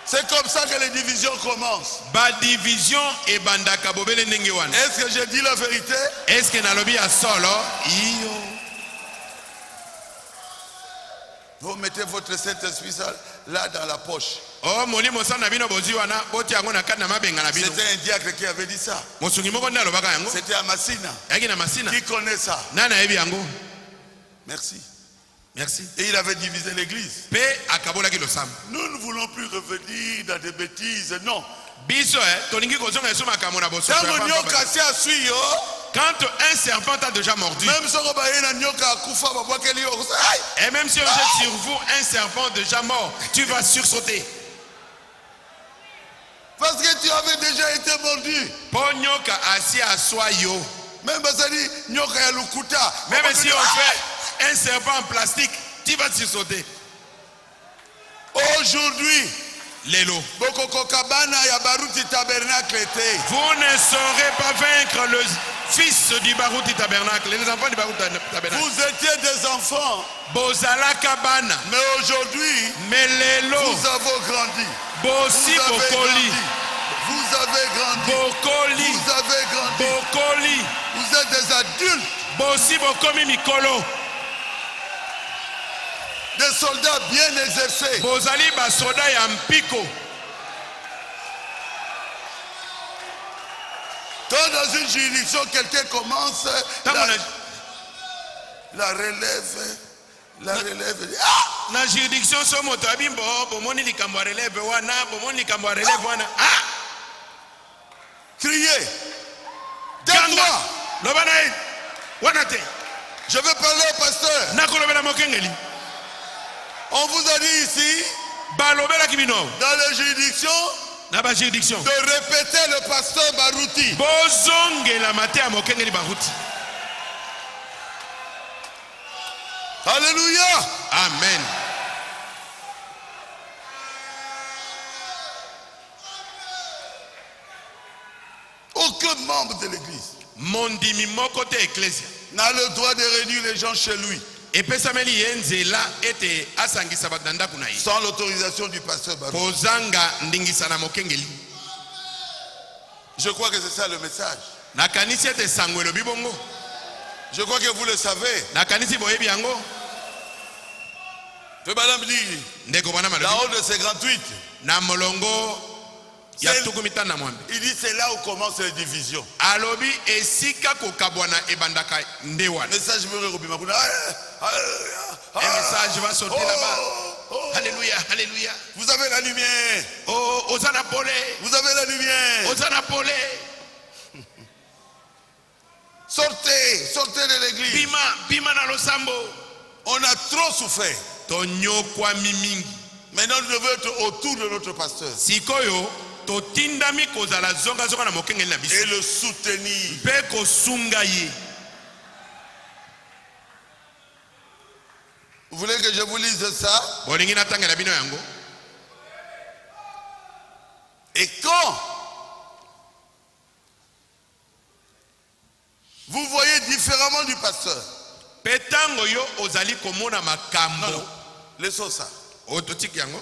C'est comme ça que les divisions commencent. badivision ebandaka bobele ndenge wana Est-ce que j'ai dit la vérité? eske nalobi ya solo iyo Vous mettez votre Saint-Esprit là dans la poche. o molimo sana na bino bozwi wana botia yango na kati na mabenga na bino C'était un diacre qui avait dit ça. mosungi moko nde alobaka yango C'était à Massina. yaki na masina Qui connaît ça? nani ayebi yango Merci. merci Et il avait divisé l'église. mpe akabolaki losambo Nous ne voulons plus revenir dans des bêtises. Non. biso tolingi kozonga esu makambo na bososo Tango ya pamba. nyoka si asui yo, quand un serpent t'a déjà mordu même soko baye na nyoka akufa babwakeli yo. Aïe! et même si on jette sur vous un serpent déjà mort tu vas sursauter Parce que tu avais déjà été mordu. mpo nyoka asi aswa yo Même basali nyoka ya lukuta. même si on fait un serpent en plastique tu vas sursauter Aujourd'hui, Lelo. Bokokokabana ya baruti tabernacle te. Vous ne saurez pas vaincre le fils du Baruti Tabernacle, les enfants du Baruti Tabernacle. Vous étiez des enfants. Bozalaka bana. Mais aujourd'hui, Mais lelo. vous avez grandi. Bosi Vous avez bokoli. grandi. Vous avez grandi. Bokoli. Vous avez grandi. Bokoli. Vous êtes des adultes. Bosi bokomi mikolo. Des soldats bien exercés. Bozali basoda ya mpiko. Quand dans une juridiction, quelqu'un commence la relève. La relève. Ah! Na juridiction so moto abimbo bomoni likambo relève wana bomoni likambo relève wana. Ah! Criez. Ganga. Tais-toi. Lobanae. Wanate. Je vais parler au pasteur. Nakolobela mokengeli. On vous a dit ici, Balobela kibino. dans les juridictions, Na ba juridiction. de répéter le pasteur Baruti. Bozongela mate ya mokengeli Baruti. Alléluia. Amen. Aucun membre de l'église Mondimi moko te ecclesia. n'a le droit de réunir les gens chez lui Epesameli yenzela ete asangisa batanda kuna yi. sans l'autorisation du pasteur Baruti. Kozanga ndingisa na mokengeli. Je crois que c'est ça le message. Na kanisi ete sangwelo bibongo. Je crois que vous le savez. Na kanisi boyebi yango. Le madame dit, Ndeko bwana la malobi. haut de 58, Na molongo ya tukumi na mwambe. il dit c'est là où commencent les divisions. Alobi esika kokabwana ebandaka ndewana. Message me rubima kuna. Un message va sortir là-bas. Alléluia, alléluia. Vous avez la lumière. Oh, Osana Pole. Vous avez la lumière. Osana Pole. Sortez, sortez de l'église. Bima, bima na losambo. On a trop souffert. Tonyo kwa mimingi. Maintenant, nous devons être autour de notre pasteur Sikoyo, totindami kozala zonga zonga na mokengeli na biso. et le soutenir. Pe kosunga ye. Vous voulez que je vous lise ça? Bolingi na tangela bino yango. Et quand vous voyez différemment du pasteur, Petango yo ozali komona makambo. non, laissons ça. Ototiki yango.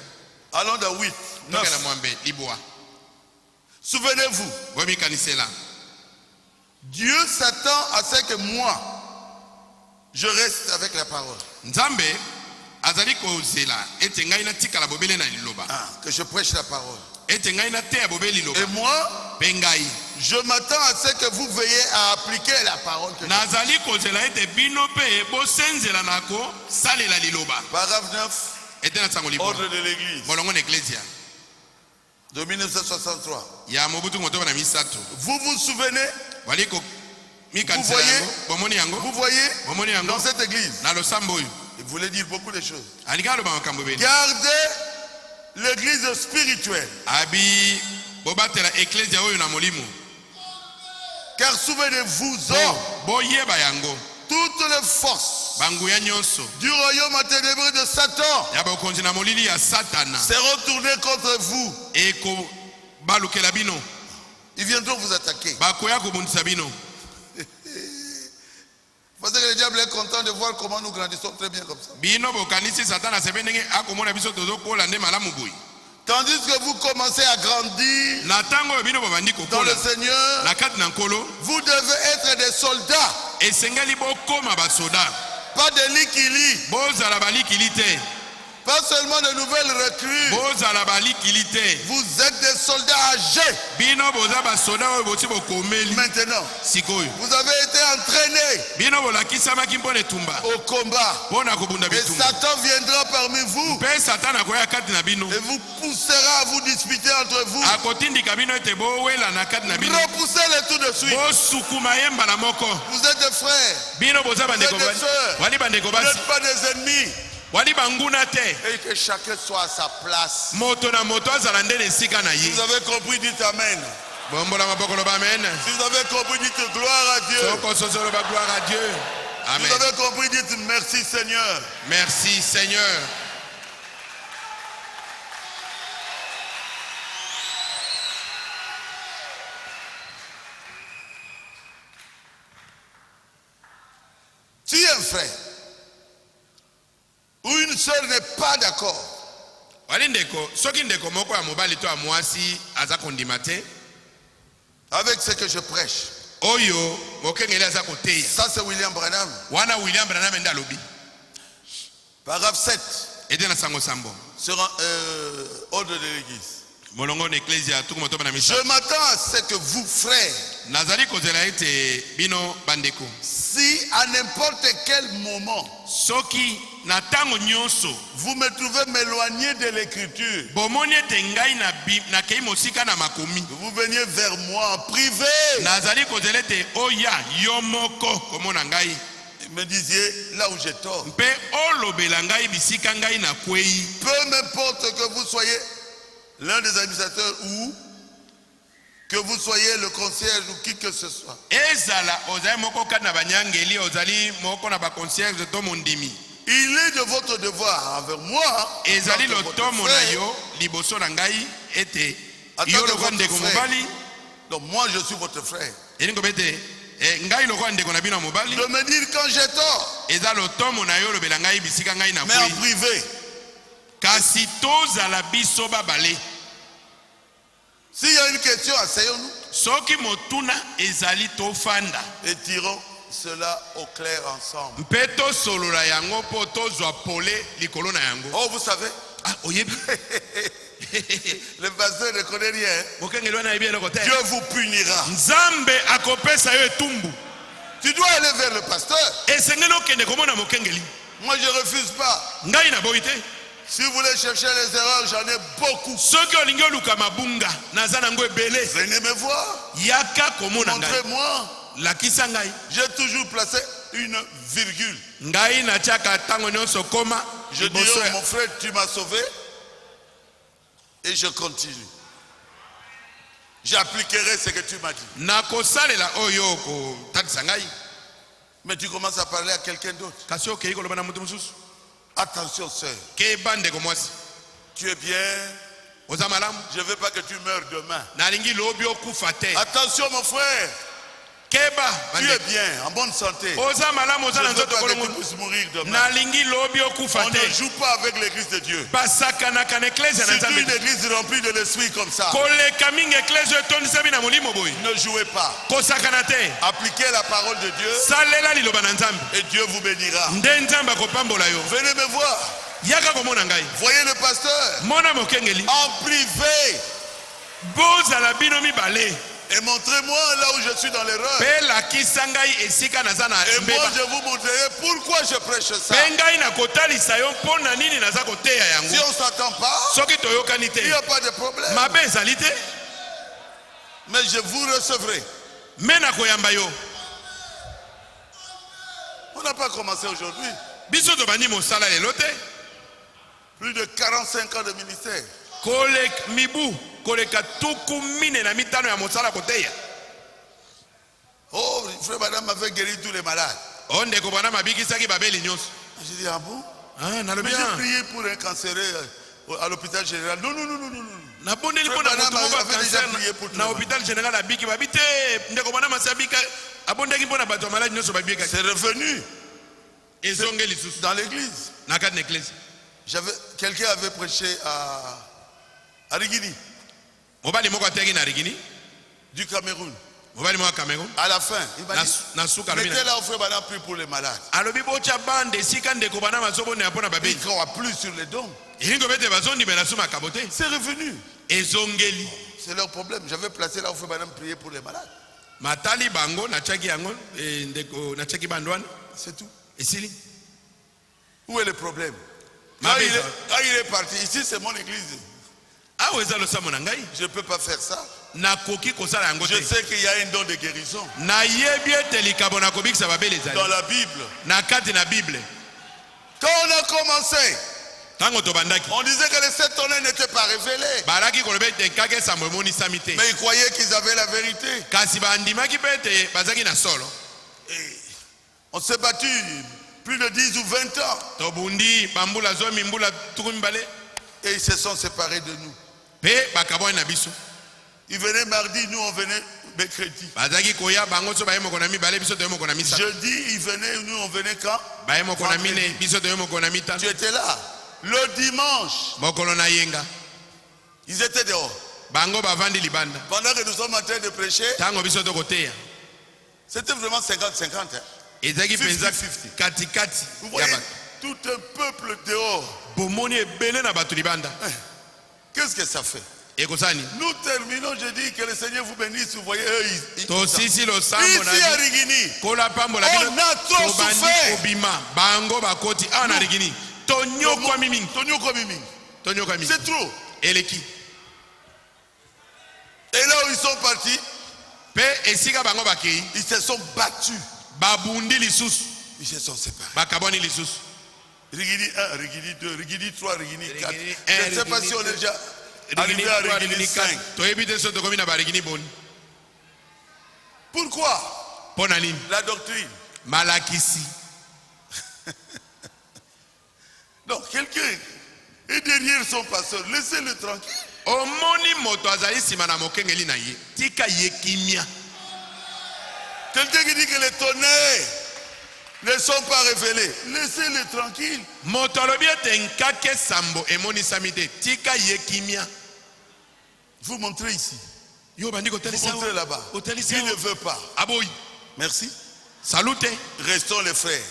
Allons dans 8, Tokela 9. mwambe libwa. Souvenez-vous, Bomi kanisela. Dieu s'attend à ce que moi, je reste avec la parole. Nzambe azali kozela ete ngai na tikala bobele na liloba. Ah, que je prêche la parole. Ete ngai na te ya bobele liloba. Et moi, Pengai. je m'attends à ce que vous veillez à appliquer la parole que je... Nazali kozela ete bino pe bosenzela nako salela liloba. Paragraphe 9, Ete na tsango libwa. ordre de l'église Molongo na ecclesia. de 1963. Ya mobutu motoba na misato. Vous vous souvenez, Waliko Vous mikanisela voyez? yango. Bomoni yango. vous voyez, Bomoni yango. dans cette église, Na losambo oyo. il voulait dire beaucoup de choses. Alinga loba makambo beni. Gardez l'église spirituelle. Abi bobatela ecclesia oyo na molimo. Car souvenez-vous-en, Boyeba yango. toutes les forces Banguya nyonso. du royaume ténébreux de Satan Ya bokonzi na molili ya satana. seront tournées contre vous. Eko balukela bino. Ils viendront vous attaquer. Bakoya kobundisa bino. Parce que le diable est content de voir comment nous grandissons très bien comme ça. Bino bokanisi satana sebe ndenge akomona biso tozokola nde malamu boyi. Tandis que vous commencez à grandir Na tango oyo bino bobandi dans le kokola Seigneur, na kati na nkolo vous devez être des soldats, esengeli bokoma basoda pas des likili, bozala balikili te pas seulement de nouvelles recrues. bozala balikili te Vous êtes des soldats âgés. bino boza basoda oyo boti bokomeli Maintenant, sikoyo vous avez été entraînés bino bolakisamaki mpo na etumba au combat. mpo na kobunda Et bitumba Satan viendra parmi vous mpe satana akoya kati na bino et vous poussera à vous disputer entre vous. akotindika bino ete bowela na kati na bino Repoussez-les tout de suite. bosukuma ye mbala moko Vous êtes des frères, bino boza vous êtes bandeko des sœurs. wali bandeko Vous basi n'êtes pas des ennemis. wali banguna te Et que chacun soit à sa place. moto na moto azala nde na esika na ye Vous avez compris, dites Amen. bombola maboko loba amen Si vous avez compris, dites gloire à Dieu. soko soso loba gloire à Dieu Si amen vous avez compris, dites merci Seigneur. merci Seigneur frères, où une sœur n'est pas d'accord, avec ce que je prêche, ça c'est William Branham. Paragraphe 7 sur ordre de l'église. Je m'attends à ce que vous, frères, si à n'importe quel moment vous me trouvez m'éloigner de l'écriture, vous veniez vers moi en privé, me disiez là où j'ai tort. Peu m'importe que vous soyez l'un des administrateurs ou que vous soyez le concierge ou qui que ce soit. Il est de votre devoir envers moi, donc moi je suis votre frère, de me dire quand j'ai tort, mais en privé. S'il y a une question, asseyons-nous et tirons cela au clair ensemble. Oh, vous savez, le pasteur ne connaît rien. Dieu vous punira. Tu dois aller vers le pasteur. Moi je ne refuse pas. Si vous voulez chercher les erreurs, j'en ai beaucoup. Venez me voir. Montrez-moi. J'ai toujours placé une virgule. Je dirais, mon frère, tu m'as sauvé. Et je continue. J'appliquerai ce que tu m'as dit. Mais tu commences à parler à quelqu'un d'autre. Attention, sœur. Tu es bien. Je ne veux pas que tu meurs demain. Attention, mon frère. Tu es bien, en bonne santé. Je ne veux pas que tu puisses mourir demain. On ne joue pas avec l'église de Dieu. C'est une église remplie de l'esprit comme ça. Ne jouez pas. Appliquez la parole de Dieu et Dieu vous bénira. Venez me voir. Voyez le pasteur en privé. Et montrez-moi là où je suis dans l'erreur. Et moi je vous montrerai pourquoi je prêche ça. Si on ne s'entend pas, il n'y a pas de problème. Mais je vous recevrai. On n'a pas commencé aujourd'hui. Plus de 45 ans de ministère. Oh, frère madame m'avait guéri tous les malades. J'ai dit, ah bon? Mais j'ai prié pour un cancéré à l'hôpital général. Non. Frère madame avait déjà prié pour tout le monde. C'est revenu dans l'église. Quelqu'un avait prêché à Rigini, du Cameroun. À la fin, il m'a dit, mettez là où frère Bana prie pour les malades. Il ne croit plus sur les dons. C'est revenu. C'est leur problème. J'avais placé là où frère Bana prier pour les malades. C'est tout. Où est le problème? Quand il est parti, ici c'est mon église. Je ne peux pas faire ça. Je sais qu'il y a un don de guérison dans la Bible. Quand on a commencé, on disait que les 7 tonnerres n'étaient pas révélés. Mais ils croyaient qu'ils avaient la vérité. Et on s'est battu plus de 10 ou 20 ans. Et ils se sont séparés de nous. Ils venaient mardi, nous on venait mercredi. Jeudi, ils venaient, nous on venait quand? Tu étais là. Le dimanche, ils étaient dehors. Pendant que nous sommes en train de prêcher, c'était vraiment 50-50. Hein? 50-50. Vous voyez tout un peuple dehors. Qu'est-ce que ça fait? Nous terminons, je dis que le Seigneur vous bénisse. Vous voyez, ici à Rigini, on a trop souffert. C'est trop. Et là où ils sont partis, ils se sont battus. Ils se sont séparés. Rigini 1, Rigini 2, Rigini 3, Rigini 4. Je ne sais pas si on est déjà arrivé à Rigini 5. Pourquoi? La doctrine. Donc quelqu'un est derrière son pasteur, laissez-le tranquille. Quelqu'un qui dit que les tonnerres ne sont pas révélés, laissez-les tranquilles. Vous montrez ici. Vous montrez là-bas. Il ne veut pas. Merci. Salute. Restons les frères.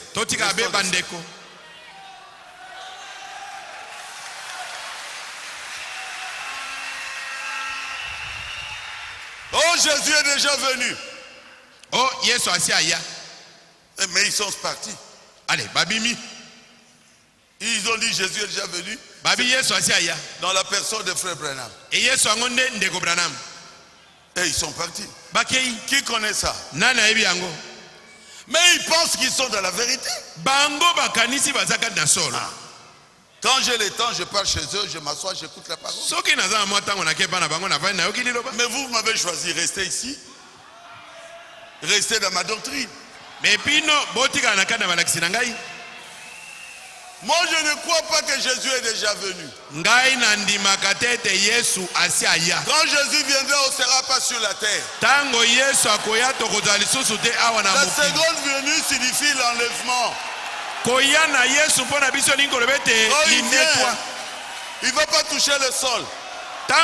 Oh, Jésus est déjà venu. Oh, yes, aya. Mais ils sont partis. Allez, babimi. Ils ont dit Jésus est déjà venu. Dans la personne de frère Branham. Et ils sont partis. Qui connaît ça? Mais ils pensent qu'ils sont dans la vérité. Quand j'ai le temps, je pars chez eux, je m'assois, j'écoute la parole. Mais vous m'avez choisi, restez ici. Restez dans ma doctrine. Moi, je ne crois pas que Jésus est déjà venu. Quand Jésus viendra, on ne sera pas sur la terre. La seconde venue signifie l'enlèvement. Quand il vient, il ne va pas toucher le sol. Il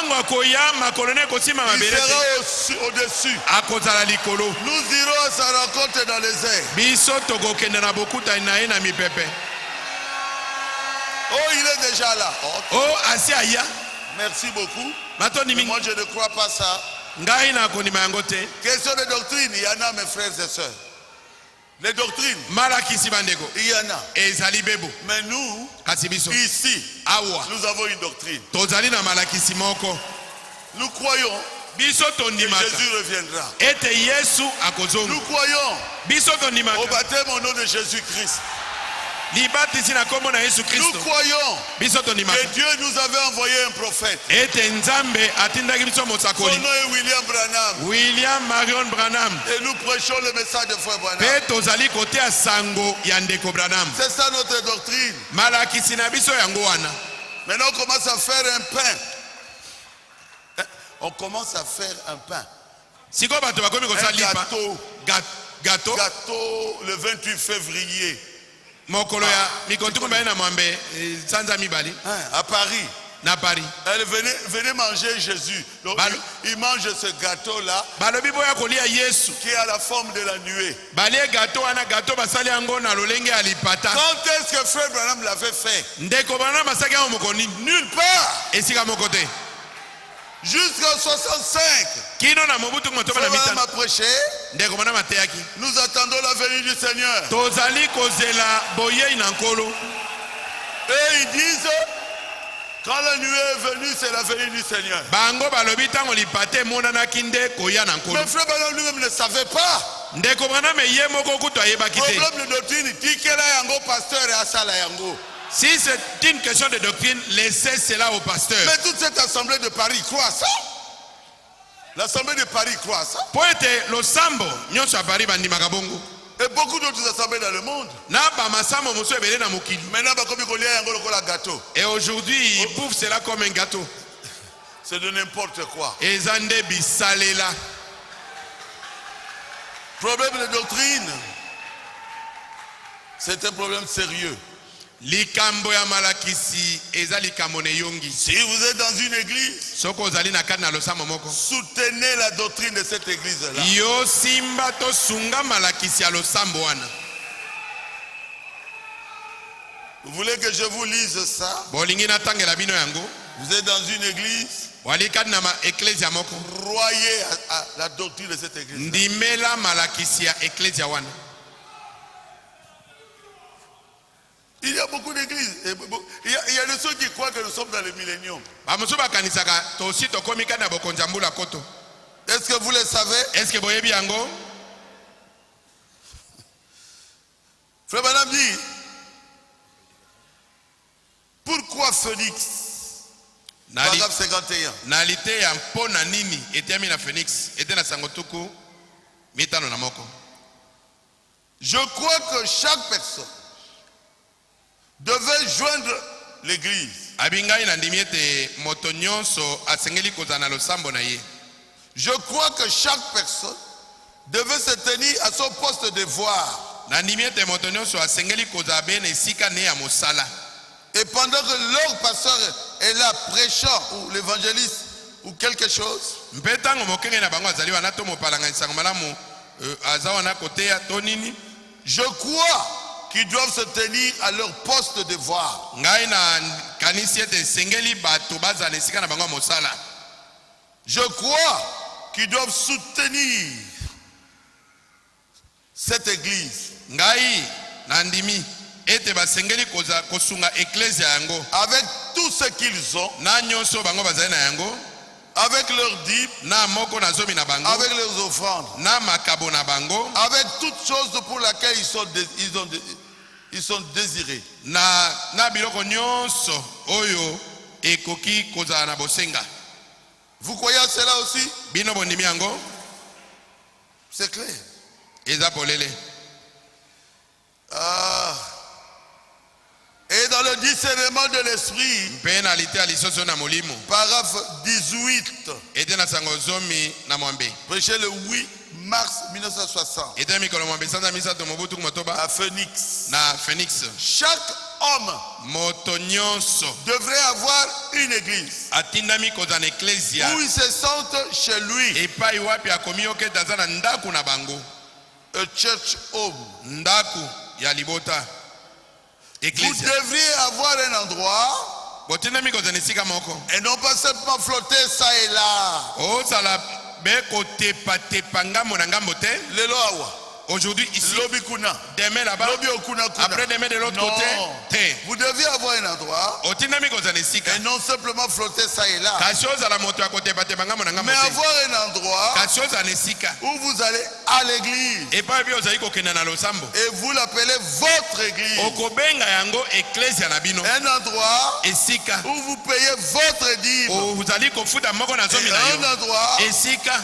sera au-dessus. Nous irons à sa rencontre dans les airs. Oh, il est déjà là. Oh, merci beaucoup. Mais moi, je ne crois pas ça. Question de doctrine, il y en a, mes frères et sœurs. Les doctrines, il y en a. Mais nous, ici, nous avons une doctrine. Nous croyons que Jésus reviendra. Nous croyons au baptême au nom de Jésus-Christ. Nous croyons que Dieu nous avait envoyé un prophète. Son nom est William Branham. Et nous prêchons le message de frère Branham. C'est ça notre doctrine. Maintenant on commence à faire un pain. On commence à faire un pain. Un gâteau le 28 février. À Paris. Elle venait manger Jésus. Donc il mange ce gâteau-là qui est à la forme de la nuée. Quand est-ce que frère Branham l'avait fait? Nulle part. Jusqu'en 65. Frère Branham a prêché. Nous attendons la venue du Seigneur. Et ils disent, quand la nuée est venue, c'est la venue du Seigneur. Mais frère Branham lui-même ne savait pas. Problème de doctrine, dit qu'il a un pasteur et à Sala Yango. Si c'est une question de doctrine, laissez cela au pasteur. Mais toute cette assemblée de Paris croit ça. L'assemblée de Paris croit ça. Et beaucoup d'autres assemblées dans le monde. Et aujourd'hui, ils bouffent cela comme un gâteau. C'est de n'importe quoi. Ezande bisalela. Problème de doctrine. C'est un problème sérieux. Likambo ya malakisi eza likambo ne yongi. Si vous êtes dans une église, soko ozali na kati na losambo moko, soutenez la doctrine de cette église là. Yo simba to sunga malakisi ya losambo wana. Vous voulez que je vous lise ça? Bolingi na tangela bino yango. Vous êtes dans une église, wali kati na ecclesia moko, croyez à la doctrine de cette église. Ndimela malakisi ya ecclesia wana. Il y a beaucoup d'églises. Il y a de ceux qui croient que nous sommes dans le millénium. Est-ce que vous le savez? Est-ce que vous savez bien? Frère Madame dit, pourquoi Phoenix? Paragraphe 51. Nalité ya mpona nini etemi na Phoenix ete na sangotuku mitano na moko. Je crois que chaque personne devait joindre l'église. Je crois que chaque personne devait se tenir à son poste de devoir. Et pendant que leur pasteur est là prêchant ou l'évangéliste ou quelque chose, je crois qu'ils doivent se tenir à leur poste de devoir. Je crois qu'ils doivent soutenir cette église avec tout ce qu'ils ont, avec leurs dîmes, avec leurs offrandes, avec toutes choses pour lesquelles ils sont désirés. Vous croyez à cela aussi? C'est clair. Et dans le discernement de l'esprit, paragraphe 18, prêché le 8 mars 1960 à Phoenix. Chaque homme devrait avoir une église où il se sente chez lui. A church home. Vous devriez avoir un endroit et non pas simplement flotter ça et là. Le loawa. Aujourd'hui ici, demain là-bas, après demain de l'autre côté. Vous devez avoir un endroit et non simplement flotter ça et là, mais avoir un endroit où vous allez à l'église et vous l'appelez votre église. Un endroit où vous payez votre dîme, et un endroit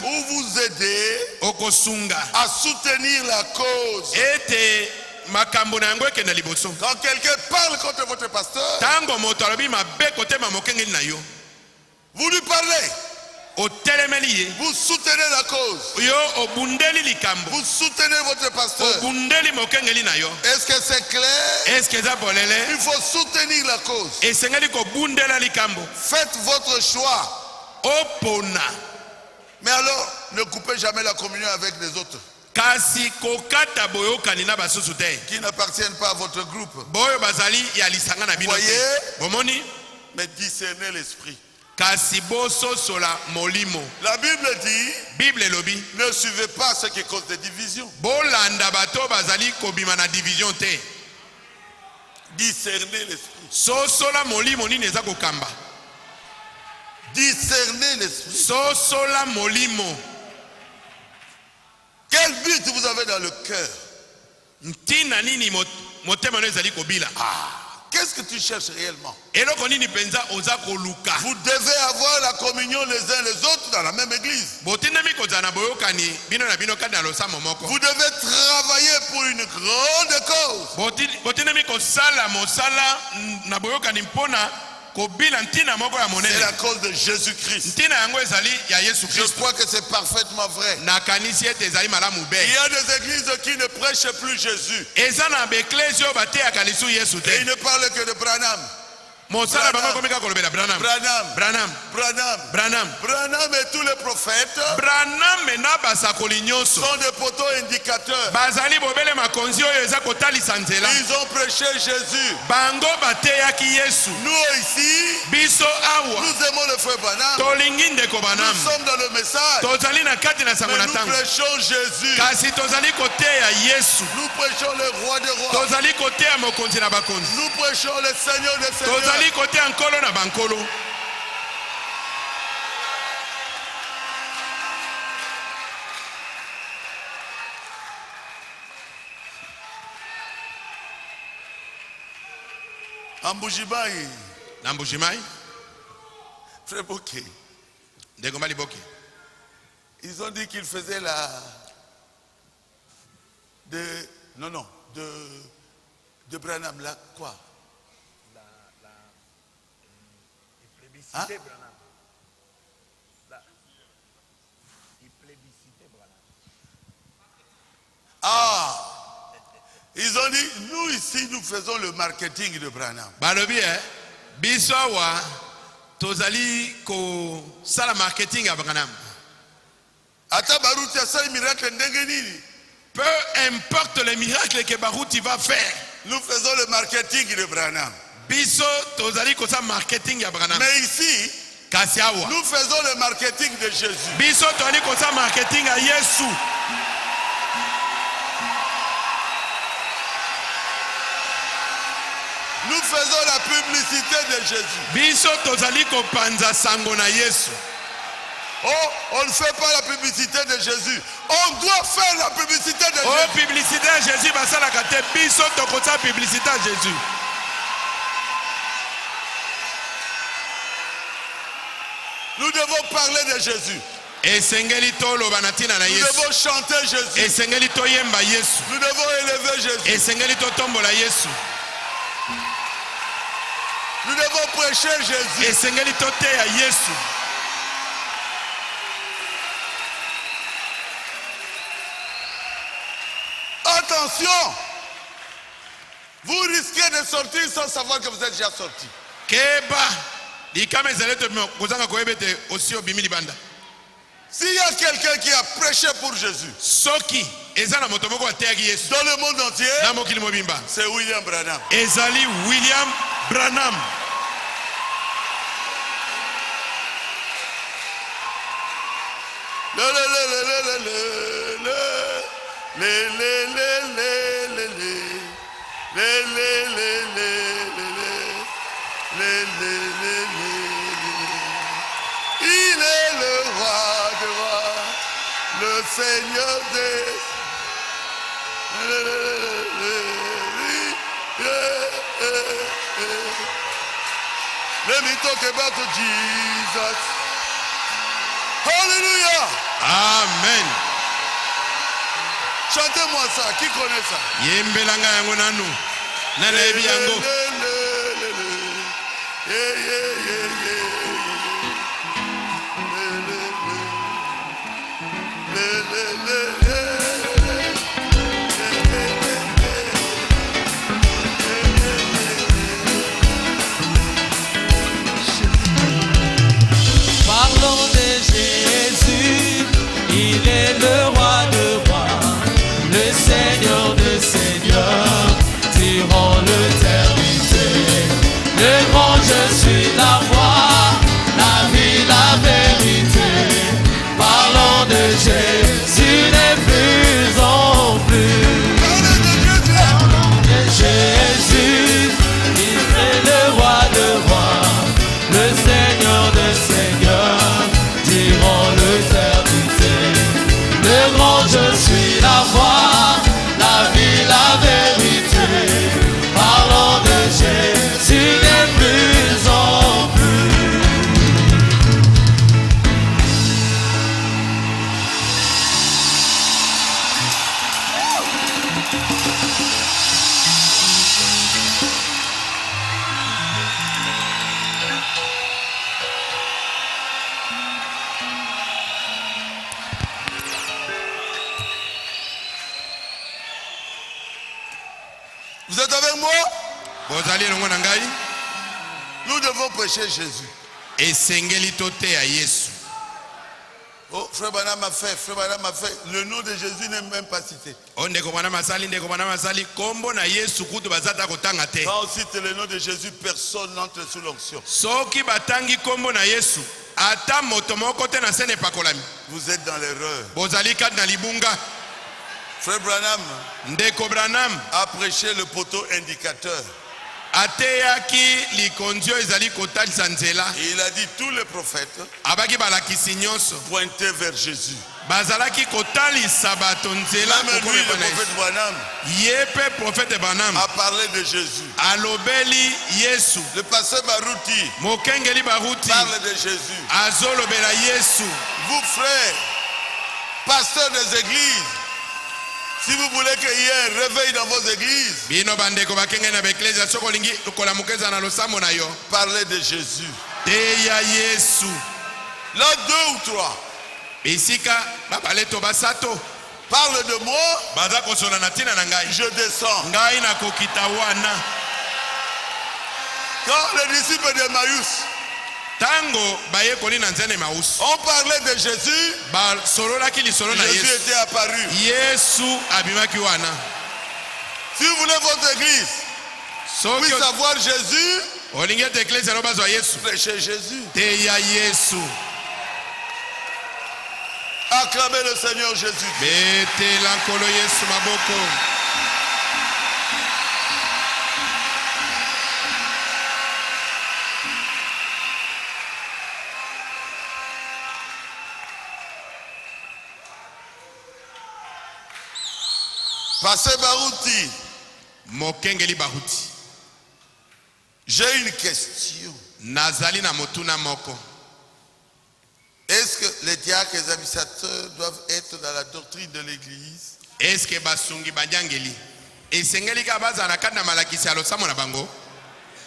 où vous aidez à soutenir la cause. Quand quelqu'un parle contre votre pasteur, vous lui parlez. Vous soutenez la cause. Vous soutenez votre pasteur. Est-ce que c'est clair? Il faut soutenir la cause. Faites votre choix. Mais alors, ne coupez jamais la communion avec les autres qui n'appartiennent pas à votre groupe. Vous voyez? Mais discernez l'esprit. La Bible dit, ne suivez pas ce qui cause des divisions. Discernez l'esprit. Discernez l'esprit. Quel but vous avez dans le cœur? Qu'est-ce que tu cherches réellement? Vous devez avoir la communion les uns les autres dans la même église. Vous devez travailler pour une grande cause. C'est la cause de Jésus-Christ. Je crois que c'est parfaitement vrai. Il y a des églises qui ne prêchent plus Jésus. Et ils ne parlent que de Branham. Branham et tous les prophètes sont des poteaux indicateurs. Ils ont prêché Jésus. Nous ici, nous aimons le frère Branham. Nous sommes dans le message. Mais nous prêchons Jésus. Nous prêchons le roi des rois. Nous prêchons le Seigneur des seigneurs. Côté ankolo na bankolo. Ambujimai. Nambujimai. Frère Boké. Degomali Boké. Ils ont dit qu'ils faisaient de Branham là quoi? Hein? Ils ont dit, nous ici, nous faisons le marketing de Branham. Balobi, Biswawa, Tozali, ko sala marketing à Branham. Ata Baruti a ça, miracle ndengenini. Peu importe les miracles que Baruti va faire, nous faisons le marketing de Branham. Biso tozali ko sa marketing ya Branham. Mais ici, nous faisons le marketing de Jésus. Biso tozali ko sa marketing à Yesu. Nous faisons la publicité de Jésus. Biso tozali ko panza sango na Yesu. Oh, on ne fait pas la publicité de Jésus. On doit faire la publicité de Jésus. Oh, publicité de Jésus, basa la kate. Biso toko sa publicité à Jésus. Nous devons parler de Jésus. Nous devons chanter Jésus. Nous devons élever Jésus. Nous devons prêcher Jésus. Attention! Vous risquez de sortir sans savoir que vous êtes déjà sorti. S'il y a quelqu'un qui a prêché pour Jésus dans le monde entier, c'est William Branham. William Branham. Il est le roi des rois, le Seigneur des... Let me talk about Jesus. Hallelujah. Amen. Chantez-moi ça, qui connaît ça? Yembelanga yango nanu. Nalebi yango. Parlons de Jésus, il est le roi de rois, le Seigneur de seigneurs, durant l'éternité. Le grand, je suis la voie, la vie, la vérité. Parlons de Jésus, les Vous êtes avec moi? Nous devons prêcher Jésus. Oh, frère Branham a fait, le nom de Jésus n'est même pas cité. Quand on cite le nom de Jésus, personne n'entre sous l'onction. Vous êtes dans l'erreur. Frère Branham a prêché le poteau indicateur. Et il a dit tous les prophètes pointaient vers Jésus. Même lui, le prophète Branham a parlé de Jésus. Le pasteur Baruti parle de Jésus. Vous frères, pasteurs des églises, si vous voulez qu'il y ait un réveil dans vos églises, parlez de Jésus. Là, 2 ou 3 parle de moi, je descends. Quand les disciples d'Emmaüs on parlait de Jésus, Jésus était apparu. Si vous voulez votre église puisse savoir Jésus, prêchez Jésus. Acclamez le Seigneur Jésus. Pasteur Baruti, j'ai une question. Est-ce que les diacres et les administrateurs doivent être dans la doctrine de l'église? Est-ce que basungi banyangeli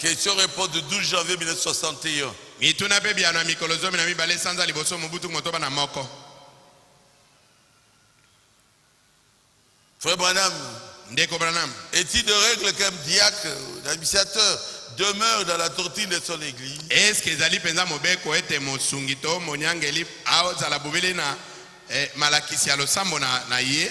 question réponse du 12 janvier 1961. Frère Branham, est-il de règle qu'un diacre, l'administrateur, demeure dans la doctrine de son église? Est-ce que Zali penza mobeko ete mosungito monyangeli ao zala bobele na malakisi alosambo na ye?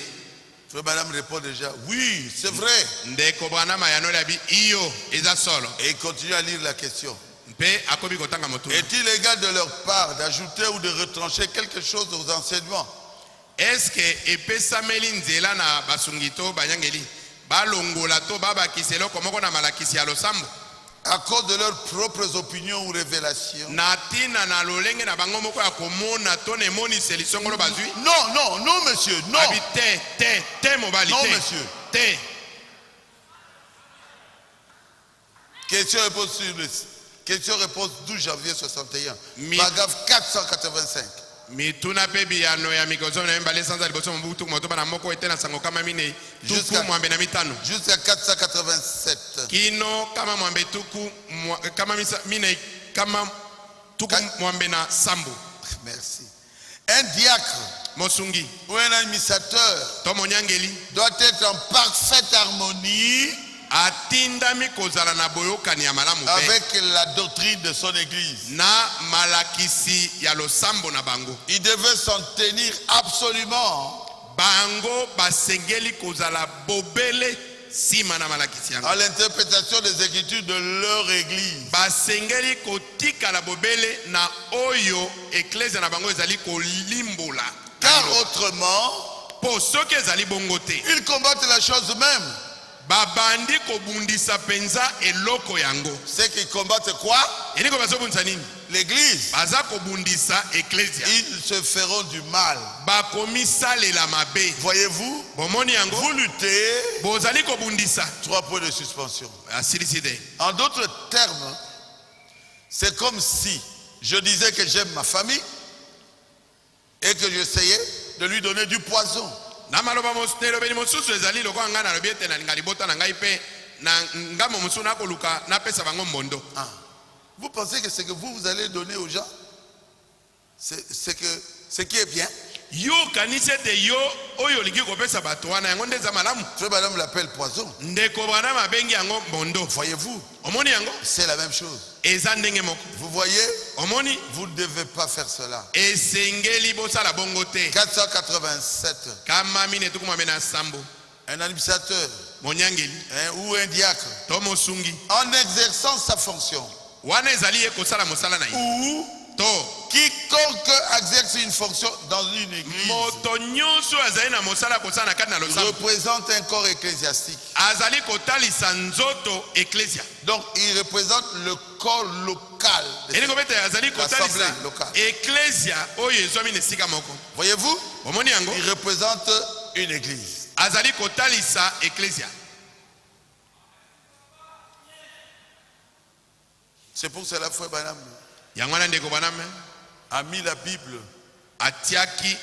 Frère Branham répond déjà, oui, c'est vrai. Ndeko Branham ayanola bi iyo eza solo. Et il continue à lire la question. Est-il légal de leur part d'ajouter ou de retrancher quelque chose aux enseignements? Est-ce que epesameli nzela na basungito banyangeli balongola to baba kiselo komoko na malakisi alosambo? À cause de leurs propres opinions ou révélations. Non, monsieur, non. Non, monsieur. Question-réponse 12 janvier 61. Paragraphe 485. Jusqu'à 487. Merci. Un diacre ou un administrateur doit être en parfaite harmonie avec la doctrine de son église. Il devait s'en tenir absolument à l'interprétation des écritures de leur église. Car autrement, ils combattent la chose même. C'est qu'ils combattent quoi? L'église. Ils se feront du mal. Voyez-vous? Vous luttez. 3 points de suspension. En d'autres termes, c'est comme si je disais que j'aime ma famille et que j'essayais de lui donner du poison. Ah. Vous pensez que ce que vous allez donner aux gens, c'est ce qui est bien? oyo lingi kopesa bato wana yango ndeza malamu. Frère Branham l'appelle poison. Ndeko Branham abengi yango bondo. Voyez-vous? Omoni yango? C'est la même chose. Eza ndenge moko. Vous voyez? Omoni? Vous ne devez pas faire cela. Esengeli bosala bongo te. 487. Kama mine tukuma mena sambo. Un administrateur Monyangeli ou un diacre, Tomo sungi. en exerçant sa fonction, Wana ezali ye kosala mosala na ye. ou To quiconque exerce une fonction dans une église moto nyonso azali na mosala kosala na kati na losambo représente un corps ecclésiastique. azali kotalisa nzoto ecclesia. Donc il représente le corps local de Eli kobete azali kotalisa l'assemblée locale. ecclesia oyo ezwami na esika moko. Voyez-vous? Omoni yango? Il représente une église. Azali kotalisa ecclesia. C'est pour cela Frère Branham Yangwana ndeko Branham a mis la Bible atiaki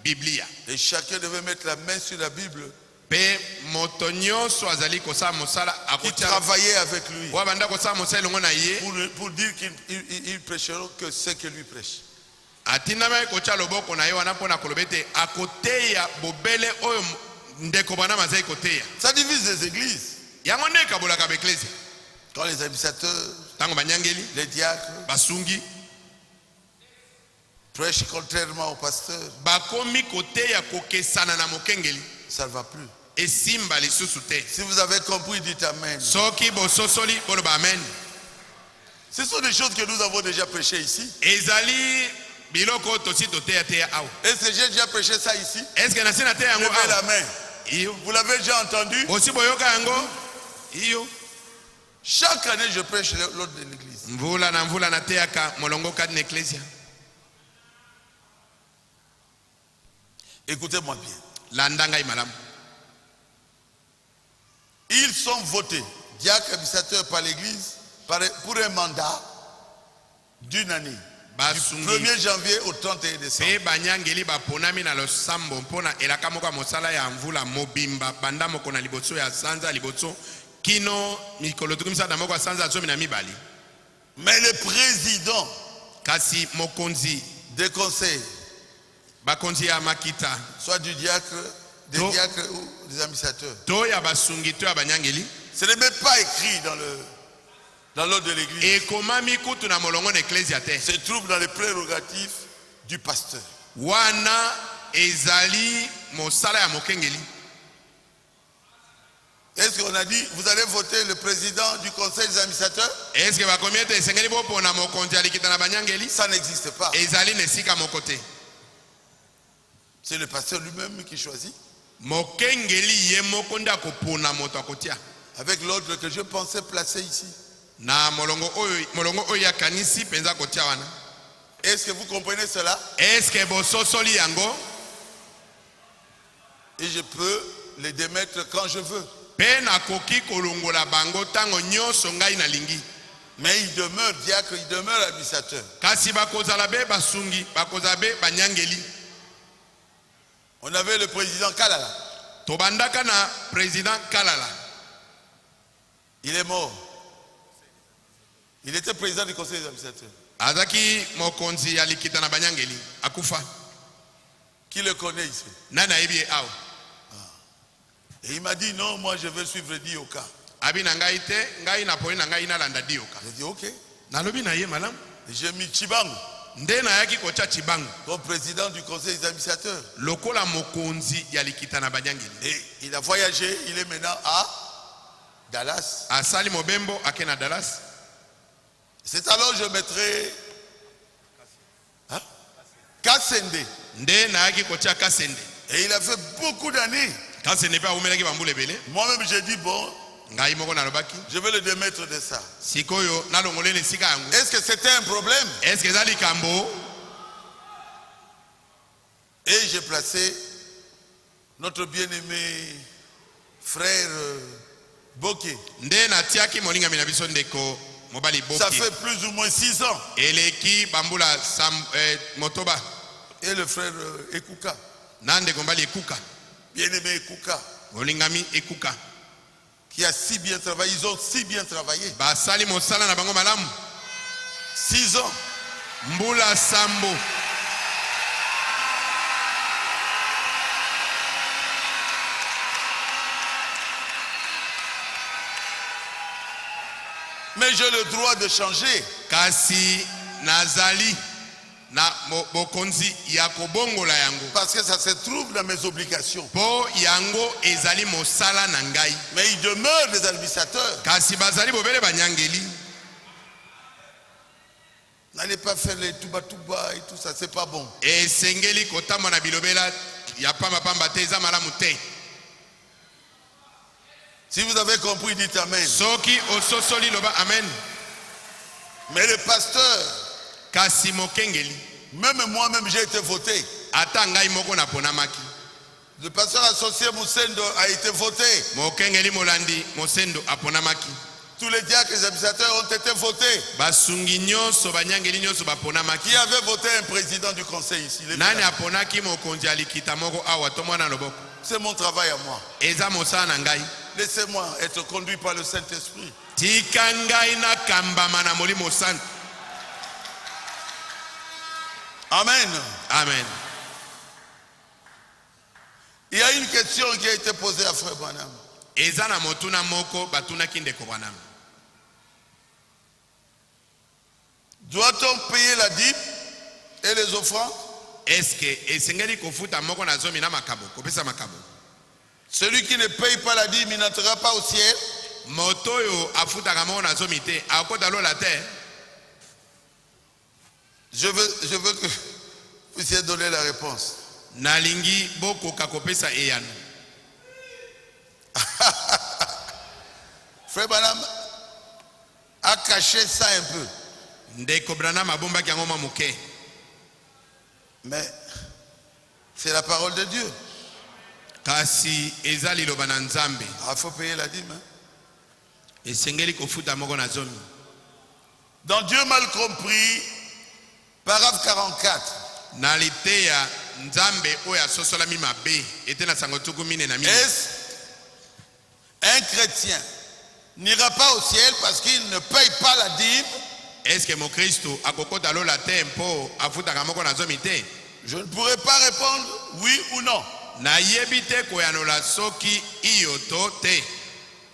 Biblia. et chacun devait mettre la main sur la Bible. Pe moto nyonso azali kosala mosala Il akotia travaillait avec lui wa banda kosala mosala longo na ye pour dire qu'ils prêcheront que ce que lui prêche. atindama kotia loboko na ye wana mpona kolobete akoteya bobele oyo ndeko Branham azali koteya. Ça divise les églises. Yango nde kabolaka ba ecclesia. Quand les administrateurs, Tango banyangeli les diacres basungi prêchent contrairement au pasteur, bakomi koteya kokesana na mokengeli ça ne va plus. esimba lisusu te. Si vous avez compris, dites Amen. Soki bososoli boloba amen. Ce sont des choses que nous avons déjà prêchées ici. Ezali biloko tosi toteya teya awa. Est-ce que j'ai déjà prêché ça ici? Est-ce que nasi na teya yango Levez la awa? main. Iyo. Vous l'avez déjà entendu? Bosi boyoka yango? Iyo. Chaque année, je prêche l'ordre de l'église. Mvula na teyaka molongo kadi na ecclesia. Écoutez-moi bien. Landanga malamu. Ils sont votés, diacres administrateurs par l'église, pour un mandat d'une année. Du 1er janvier au 31 décembre. Pe banyangeli baponami na losambo mpona elaka moko ya mosala ya mvula mobimba banda moko na liboso ya sanza liboso kino mikolo tukumisa na moko ya sanza zomi na mibali. Mais le président kasi mokonzi des conseils, bakonzi ya makita soit du diacre, des diacres ou des administrateurs, to ya basungi to ya banyangeli, ce n'est même pas écrit dans l'ordre de l'église. et komami kutu na molongo na ecclesia te. Se trouve dans les prérogatives du pasteur. Wana ezali mosala ya mokengeli. Est-ce qu'on a dit, vous allez voter le président du conseil des administrateurs? Est-ce que bakomi ete esengeli bopona mokonzi alikita na banyangeli? Ça n'existe pas. Ezali na esika moko te. C'est le pasteur lui-même qui choisit. Mokengeli ye moko nde akopona moto akotia. Avec l'ordre que je pensais placer ici. Na molongo oyo ya kanisi penza kotia wana. Est-ce que vous comprenez cela? Est-ce que bososoli yango? Et je peux les démettre quand je veux. Pe na koki kolongola bango tango nyonso ngai na lingi. Mais il demeure diacre, il demeure administrateur. Kasi bakozala be basungi, bakozala be banyangeli. On avait le président Kalala. Tobandaka na président Kalala. Il est mort. Il était président du conseil des administrateurs. Azaki mokonzi alikita na banyangeli akufa. Qui le connaît ici? Nana ebi awo. Et il m'a dit non, moi je veux suivre Dioka. Abi na ngai te, ngai na poni na ngai na landa dioka. J'ai dit ok. Nalobi na ye malam. J'ai mis Chibangu Nde na yaki kocha chibangu. comme président du conseil des administrateurs. Lokola mokonzi yalikita na banyangeli. Et il a voyagé, il est maintenant à Dallas. Asali mobembo akena Dallas. C'est alors je mettrai Kassende. Nde na yaki kocha Kasende. Et il a fait beaucoup d'années. Kasende pa umelaki bambule bele. Moi-même j'ai dit bon, Ngai moko na lobaki. je vais le démettre de ça. Sikoyo na longole ne sika yango. Est-ce que c'était un problème? Est-ce que zali kambo? Et j'ai placé notre bien-aimé frère Boké. Nde na tiaki molinga mina biso ndeko mobali Boké. Ça fait plus ou moins 6 ans. Eleki bambula motoba. Et le frère Ekuka. Nande kombali Ekuka. Bien-aimé Ekuka. Molingami Ekuka. Qui a si bien travaillé. Ils ont si bien travaillé. Basali mosala na bango malamu. 6 ans. Mbula sambo. Mais j'ai le droit de changer. Kasi nazali na bokonzi ya kobongola yango. Parce que ça se trouve dans mes obligations. Po yango ezali mosala na ngai. Mais il demeure des administrateurs. Kasi bazali bobele banyangeli. N'allez pas faire les tuba et tout ça, c'est pas bon. Et sengeli kotama na bilobela ya pamba pamba te za malamu te. Si vous avez compris, dites amen. Soki ososoli loba amen. Mais le pasteur, kasi mokengeli, même moi-même j'ai été voté. Ata ngai moko na ponamaki. Le pasteur associé Moussendo a été voté. Mokengeli molandi Mosendo aponamaki. Tous les diacres et les administrateurs ont été votés. Basungi nyonso banyangeli nyonso baponamaki. Qui avait voté un président du conseil ici? Nani aponaki mokonzi alikita moko awa tomwana loboko. C'est mon travail à moi. Eza mosala na ngai. Laissez-moi être conduit par le Saint-Esprit. Tika ngai na kambama na molimo santo. Amen. Amen. Il y a une question qui a été posée à Frère Branham. Eza na motuna moko batuna kindeko Branham. Doit-on payer la dîme et les offrandes? Est-ce que esengeli kofuta moko na zomi na makabo, kopesa makabo? Celui qui ne paye pas la dîme, il n'entrera pas au ciel. Motoyo afuta kamo na zomi te, akota lo la terre. Je veux que vous puissiez donner la réponse. Nalingi boko kakopesa eyano. Frère Branham a caché ça un peu. Ndeko Branham abomba kiango mamuke. Mais c'est la parole de Dieu. Kasi ezali loba na Nzambe. Il faut payer la dîme. Esengeli kofuta moko na zomi. Dans Dieu mal compris, paragraphe 44. Naliteya Nzambe oya sosola mi mabe ete na sango tuku mine na mine. Est-ce un chrétien n'ira pas au ciel parce qu'il ne paye pas la dîme? Est-ce que mon Christ akokota lo la tempo afuta kamoko na zomi te? Je ne pourrais pas répondre oui ou non. Na yebite koyanola soki iyoto te.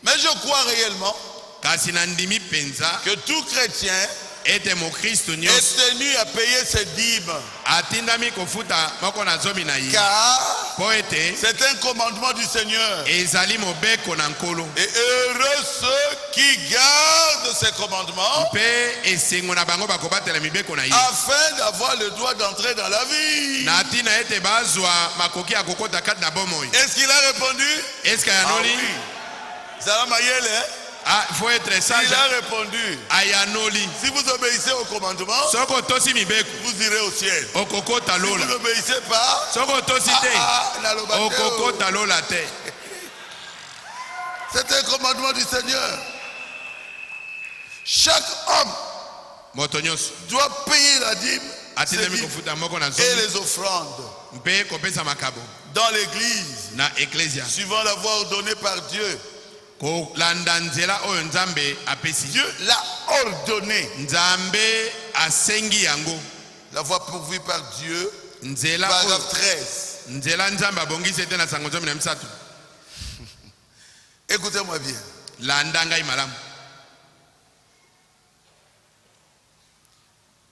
Mais je crois réellement kasi na ndimi penza que tout chrétien ete mon Christ est tenu à payer ses dîmes. Atindami kofuta moko na zomi na ye. Car poete c'est un commandement du Seigneur. ezali mobeko na nkolo. Et heureux ceux qui gardent ces commandements pe esengo na bango bakobatela mibeko na ye. afin d'avoir le droit d'entrer dans la vie. Na tina ete bazwa makoki akokota kati na bomoi. Est-ce qu'il a répondu? Est-ce qu'il y a oui. Salam Ayele, hein? Ah, il faut être sage. Il a répondu. Ayanoli. Si vous obéissez au commandement, Soko tosi mibeko. vous irez au ciel. Okoko Si talola. vous n'obéissez pas, Soko tosi te. Okoko talola te. C'est un commandement du Seigneur. Chaque homme Motonyos. doit payer la dîme Atindami kofuta moko na et zomi. les offrandes Mpe kopesa makabo. dans l'église, Na ecclesia. suivant la voie ordonnée par Dieu. Ko landa nzela oyo Nzambe apesi. Dieu l'a ordonné. Nzambe asengi yango. La voie pourvue par Dieu, Nzela paragraphe oyo. 13. Nzela Nzambe abongisi ete na sango zomi na misatu. Écoutez-moi bien. Landa ngai malamu.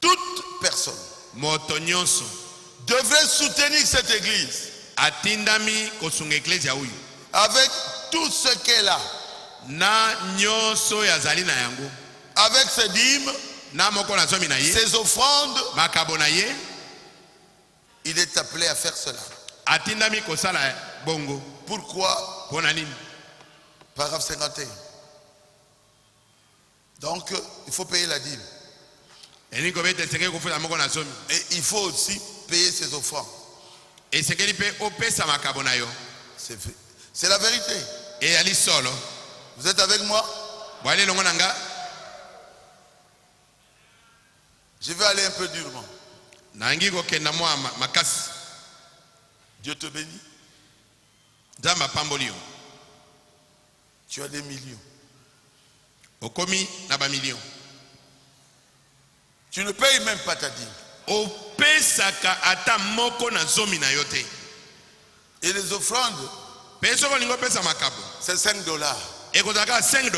Toute personne Moto nyonso devrait soutenir cette église atindami kosunga ecclesia oyo. avec tout ce qu'elle a, Na nyonso yazali na yango. avec ses dîmes, Na moko na zomi na ye. ses offrandes. Makabo na ye. Il est appelé à faire cela. Atindami kosala bongo. Pourquoi? Pona nini? Paragraphe 51. Donc, il faut payer la dîme. Eni kobete senge kofuta moko na zomi. Et il faut aussi payer ses offrandes. Esekeli pe opesa makabo na yo. C'est la vérité. E ali solo. Vous êtes avec moi? Bwale longo nanga. Je vais aller un peu durement. Nangi kokenda mwa makasi. Dieu te bénit. Nzambe pamboli yo. Tu as des millions. Okomi na ba million. Tu ne payes même pas ta dîme. Opesaka ata moko na zomi na yo te. Et les offrandes, Peso ko lingo pesa makabo. c'est $5. Ekozaka $5.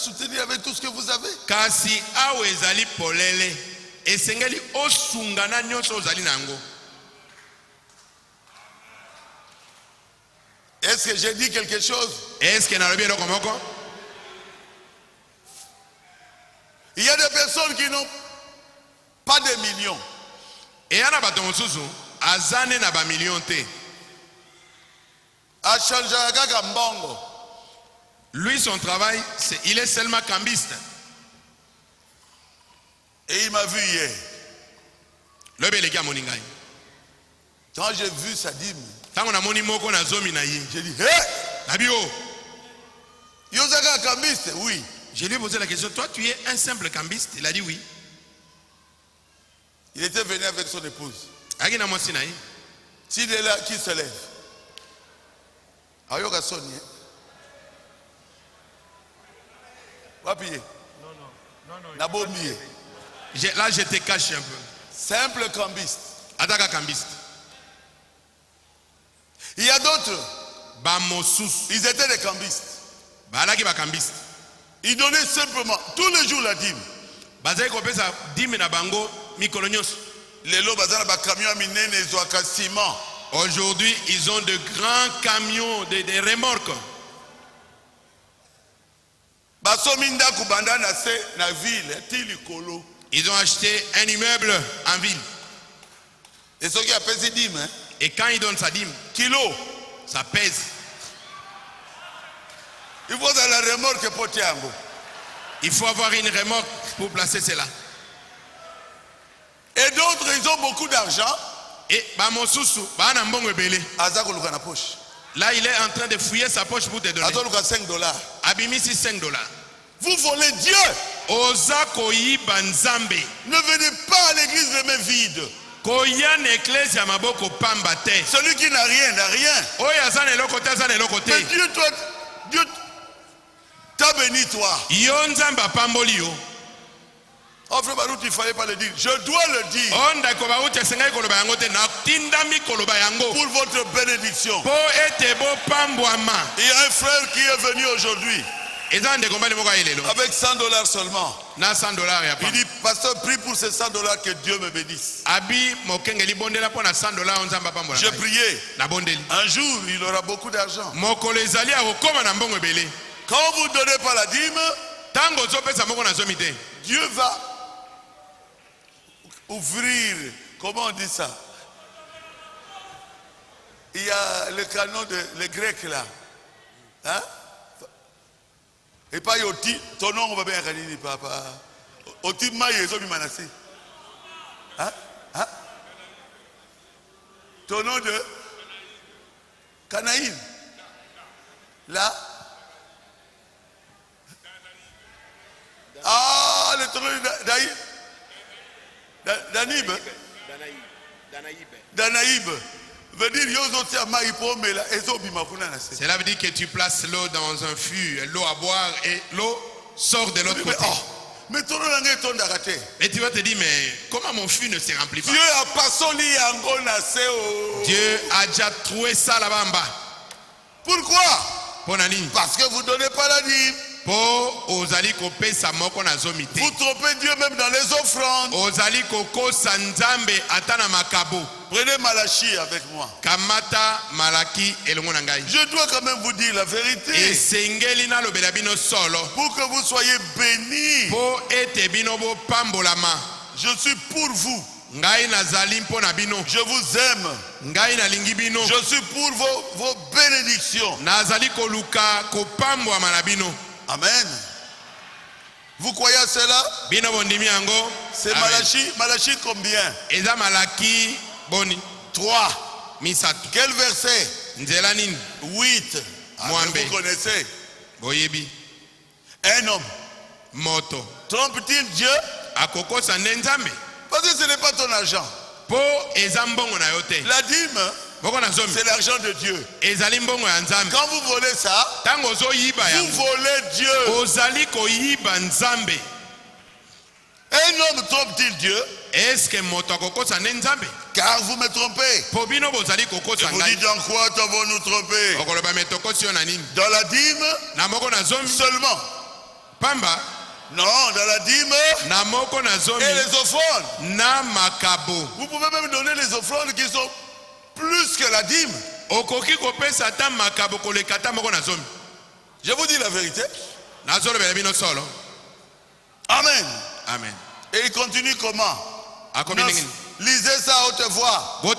soutenir avec tout ce que vous avez. Kasi awe ezali polele esengeli osungana nyonso ozali nango. Est-ce que j'ai dit quelque chose? Est-ce que nalobi eloko moko? Il y a des personnes qui n'ont pas de millions. Et yana bato mosusu azane na ba million te. A changé kaka mbongo. Lui son travail il est seulement cambiste. Et il m'a vu hier. Lobe le gars moningai. Quand j'ai vu sa dîme, tango na moni moko na zomi na ye. J'ai dit hé! Nabio. Yozaka cambiste? Oui. Je lui ai posé la question, toi tu es un simple cambiste? Il a dit oui. Il était venu avec son épouse. Agina mo sinaï. S'il est là, qui se lève? Ayoka Sony. Wapiye. Non. Nabomiye. Là je te cache un peu. Simple cambiste. Ataka cambiste. Il y a d'autres. Bamosus. Ils étaient des cambistes. Balaki ba cambiste. Ils donnaient simplement tous les jours la dîme. Bazai kopesa dîme na bango mikolonyos. Les lots bazana ba camion minene ezwaka ciment. Aujourd'hui, ils ont de grands camions, des remorques. Basominda kubanda na se na ville tilikolo. Ils ont acheté un immeuble en ville. Et ce qui a pesé dîme, hein? Et quand ils donnent sa dîme, kilo, ça pèse. Il faut dans la remorque potiango. Il faut avoir une remorque pour placer cela. Et d'autres, ils ont beaucoup d'argent. Et bamosusu, bana mbongo ebele. Azakoluka na poche. Là, il est en train de fouiller sa poche pour te donner. Azakoluka $5. Abimisi $5. Vous volez Dieu. Oza koyiba nzambe. Ne venez pas à l'église les mains vides. Koyan église ya maboko pamba te. Celui qui n'a rien n'a rien. Oya zane lokote zane lokote. Mais Dieu t'a béni toi. Yo nzamba pamboli yo. Oh frère Barout, il ne fallait pas le dire. Je dois le dire. Pour votre bénédiction. Il y a un frère qui est venu aujourd'hui. Avec $100 seulement. Il dit, pasteur, prie pour ces $100 que Dieu me bénisse. J'ai prié. Un jour, il aura beaucoup d'argent. Quand vous ne donnez pas la dîme, Dieu va ouvrir, comment on dit ça? Il y a le canon de les Grecs là. Hein? Et pas Yoti, ton nom on va bien gagner, papa. Oti maïe, ils ont mis Manassé. Hein? Hein? Ton nom de Canaïm. Là. Ah, le tonneau d'Aïb. Danaïb veut dire cela veut dire que tu places l'eau dans un fût, l'eau à boire et l'eau sort de l'autre côté. Et tu vas te dire, mais comment mon fût ne se remplit pas? Dieu a déjà trouvé ça là-bas en bas. Pourquoi? Parce que vous ne donnez pas la dîme. Vous trompez Dieu même dans les offrandes. Prenez Malachie avec moi. Je dois quand même vous dire la vérité. Pour que vous soyez bénis. Je suis pour vous. Je vous aime. Je suis pour vos bénédictions. Amen. Vous croyez à cela? C'est Malachie combien? 3. Quel verset? 8. Vous connaissez? Un homme trompe-t-il Dieu? Parce que ce n'est pas ton argent. La dîme, c'est l'argent de Dieu. Quand vous volez ça, vous volez Dieu. Un homme trompe-t-il Dieu? Car vous me trompez. Je vous dis dans quoi avons-nous trompé? Dans la dîme seulement. Pamba. Non, dans la dîme Namoko nazomi. et les offrandes. Na makabo. Vous pouvez même donner les offrandes qui sont plus que la dîme. Okoki kopesa ta makabo kolekata moko nazomi. Je vous dis la vérité. Nazolo belabino solo. Amen. Amen. Et il continue comment? Lisez ça à haute voix. Vous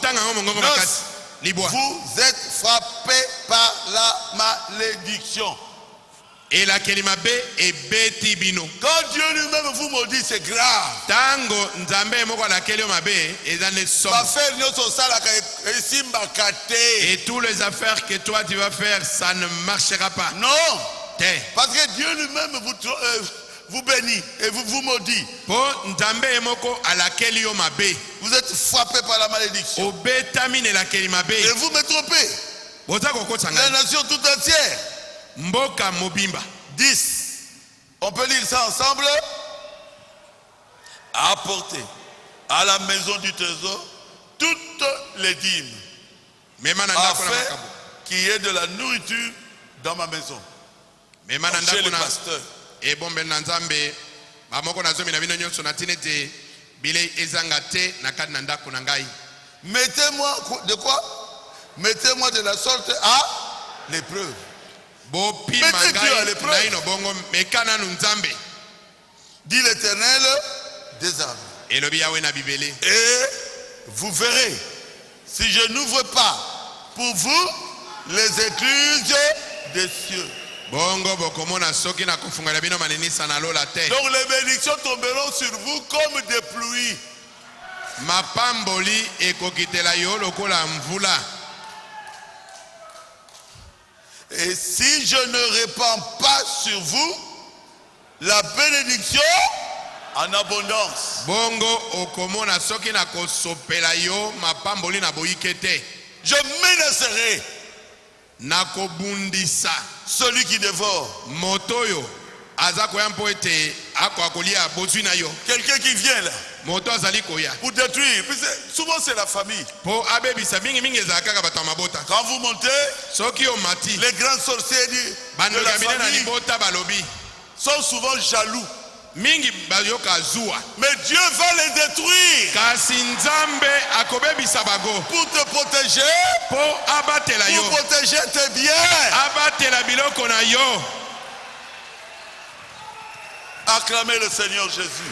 êtes frappés par la malédiction. Et la kelimabe est betibino. Quand Dieu lui-même vous maudit, c'est grave. Tango nzambe moko la kelimabe ezane som. Et toutes les affaires que toi tu vas faire, ça ne marchera pas. Non. Parce que Dieu lui-même vous bénit et vous maudit. Vous êtes frappé par la malédiction. Et vous me trompez. La nation tout entière. 10. On peut lire ça ensemble. Apportez à la maison du trésor toutes les dîmes, afin qu'il y ait de la nourriture dans ma maison. Chez les pasteurs. Mettez-moi de quoi? Mettez-moi de la sorte à l'épreuve. Mettez Dieu à l'épreuve. Dit l'Éternel des armes. Et vous verrez, si je n'ouvre pas pour vous les écluses des cieux. Donc les bénédictions tomberont sur vous comme des pluies. Et si je ne répands pas sur vous la bénédiction en abondance, je menacerai celui qui dévore. Quelqu'un qui vient là pour détruire. Souvent c'est la famille. Quand vous montez, les grands sorciers de la famille sont souvent jaloux. Mais Dieu va les détruire pour te protéger, pour protéger tes biens. Acclamez le Seigneur Jésus.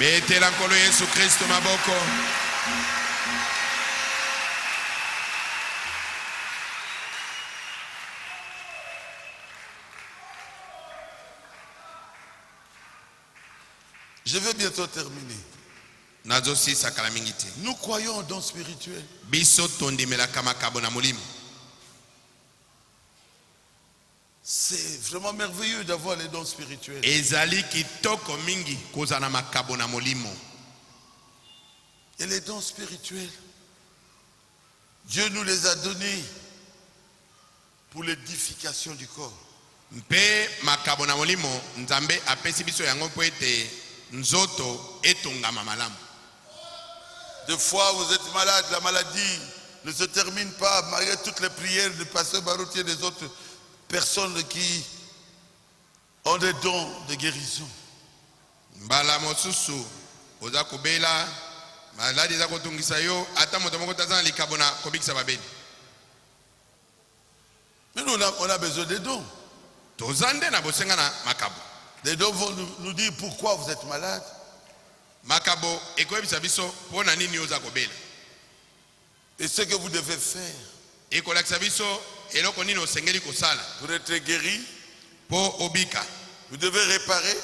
Je vais bientôt terminer. Nous croyons au don spirituel. C'est vraiment merveilleux d'avoir les dons spirituels. Et les dons spirituels, Dieu nous les a donnés pour l'édification du corps. Des fois vous êtes malade, la maladie ne se termine pas malgré toutes les prières du pasteur Baroutier et des autres personnes qui ont des dons de guérison. Mais nous on a besoin des dons. Les dons vont nous dire pourquoi vous êtes malade. Et ce que vous devez faire pour être guéri. Vous devez réparer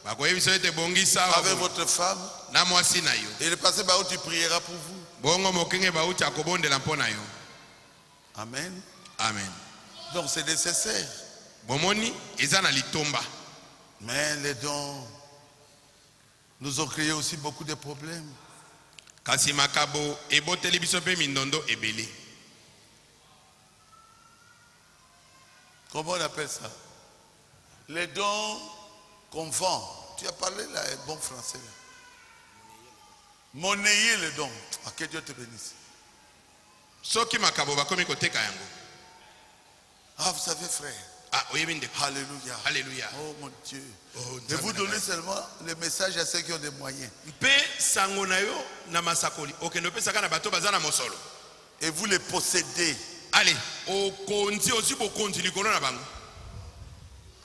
avec votre femme. Et le pasteur Baouti priera pour vous. Amen. Amen. Donc c'est nécessaire. Mais les dons nous ont créé aussi beaucoup de problèmes. Comment on appelle ça? Les dons qu'on vend. Tu as parlé là, un bon français. Monnayer les dons. Ah, que Dieu te bénisse. Ah, vous savez, frère, Ah, oyebinde. Alléluia. Alléluia. Oh mon Dieu. Et vous donnez seulement le message à ceux qui ont des moyens. Et vous les possédez. Allez,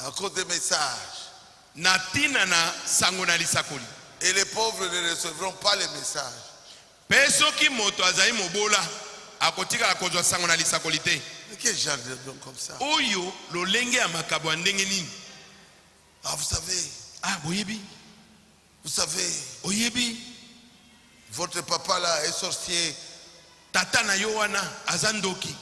à cause des messages. Et les pauvres ne recevront pas les messages. Mais quel genre de don comme ça? Ah, vous savez. Ah, vous savez. Votre papa là est sorcier. Tata na yoana azandoki.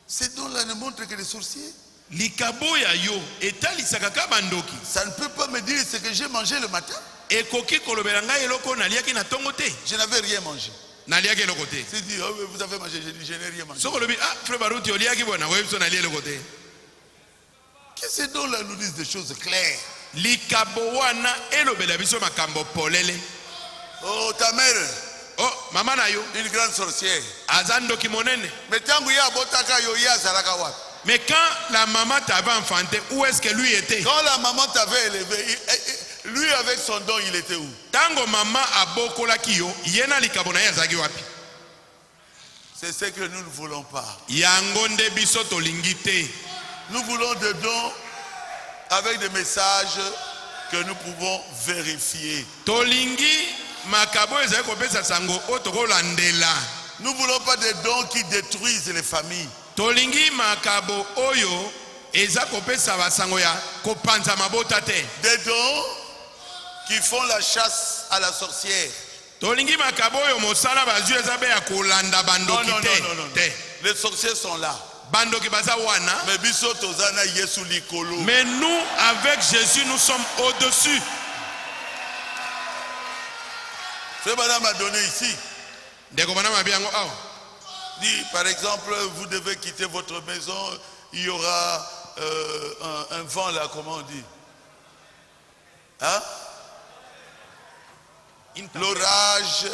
Ces dons-là ne montrent que les sorciers. Likaboya yo etalisaka ka bandoki. Ça ne peut pas me dire ce que j'ai mangé le matin. Ekoki kolobela ngai eloko naliaki na tongo te. Je n'avais rien mangé. Naliaki eloko te. C'est dit, oh, vous avez mangé, je dis, je n'ai rien mangé. Sokolobi ah frère Baruti oliaki bona webiso nali eloko te. Que ces dons-là nous disent des choses claires. Likabowana elobela biso makambo polele. Oh, ta mère. Oh, maman na yo. Une grande sorcière. Azandoki monene. Mais tangu ya botaka yo ya zalaka wapi? Mais quand la maman t'avait enfanté, où est-ce que lui était? Quand la maman t'avait élevé, lui avec son don, il était où? Tango maman abokola kiyo, yena likabona ya zagi wapi? C'est ce que nous ne voulons pas. Yangonde biso tolingite. Nous voulons des dons avec des messages que nous pouvons vérifier. Tolingi makabo ezali kopesa sango otokolandela. Nous ne voulons pas des dons qui détruisent les familles. Tolingi makabo oyo eza kopesa basango ya kopanza mabota te. Des dons qui font la chasse à la sorcière. Tolingi makabo oyo mosala bazwi eza be ya kolanda bandoki te. Les sorciers sont là. Bandoki baza wana. Mais biso tozana Yesu likolo. Mais nous avec Jésus nous sommes au-dessus. Frère Madame a donné ici. Ndeko bana mabiango aw. Dit par exemple, vous devez quitter votre maison, il y aura un vent là, comment on dit? Hein? L'orage,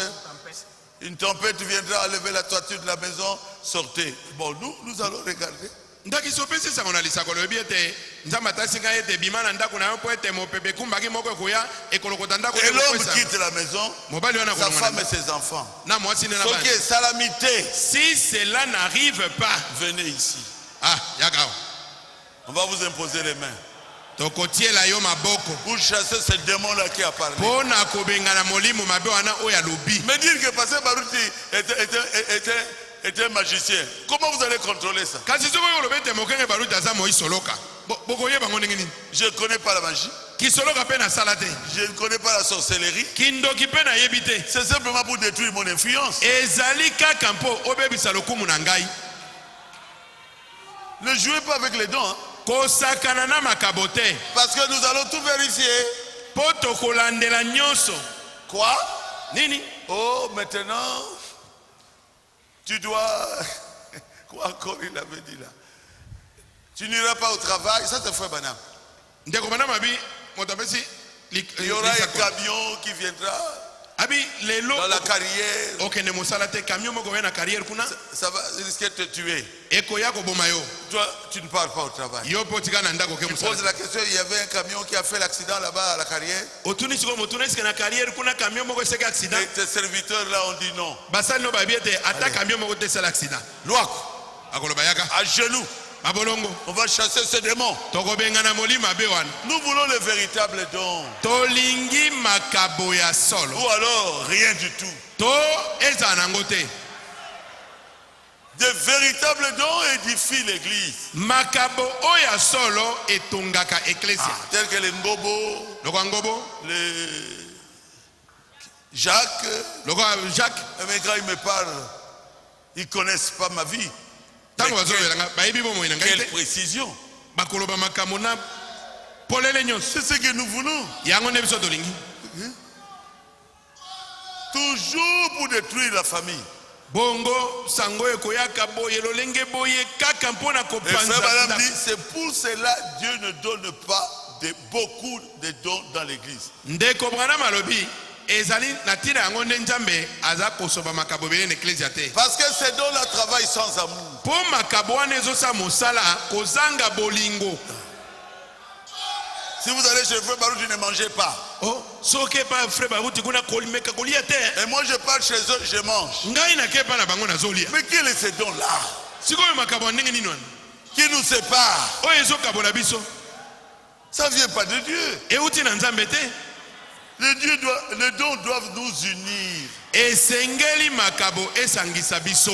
une tempête viendra enlever la toiture de la maison, sortez. Bon, nous allons regarder. Et l'homme quitte la maison, sa femme et ses enfants. Si cela n'arrive pas, venez ici. Ah, on va vous imposer les mains. Pour chasser ce démon-là qui a parlé. Mais dire que Pasteur Baruti était magicien. Comment vous allez contrôler ça? Je ne connais pas la magie. Je ne connais pas la sorcellerie. C'est simplement pour détruire mon influence. Ne jouez pas avec les dons. Hein? Parce que nous allons tout vérifier. Quoi? Oh, maintenant, tu dois... Quoi encore il avait dit là? Tu n'iras pas au travail. Ça, c'est Frère Banam. Il y aura un camion qui viendra dans la carrière. Ça va risquer de te tuer. Toi, tu ne pars pas au travail. Tu poses la question, il y avait un camion qui a fait l'accident là-bas à la carrière. Et tes serviteurs là ont dit non. À genoux. On va chasser ce démon. Nous voulons le véritable don. Ou alors rien du tout. De véritables dons édifient l'église. Tels que les Ngobo, les Jacques. Mais quand ils me parlent, ils ne connaissent pas ma vie. Quelle précision. C'est ce que nous voulons. Toujours pour détruire la famille. Et frère Madame dit, c'est pour cela Dieu ne donne pas beaucoup de dons dans l'église. Parce que ces dons-là travaillent sans amour. Si vous allez chez Frère Baruch, ne mangez pas. Oh, soke pa Frère Baruch kuna kolimeka kolia te. Et moi je pars chez eux, je mange. Ngai na kepa na bango na zolia. Mais quel est ce don là? Sikoyo makabo ndenge nini wana? Qui nous sépare? Oh ezo kabola biso. Ça vient pas de Dieu. Et uti na nzambe te. Les dons doivent nous unir. Et sengeli makabo esangisa biso.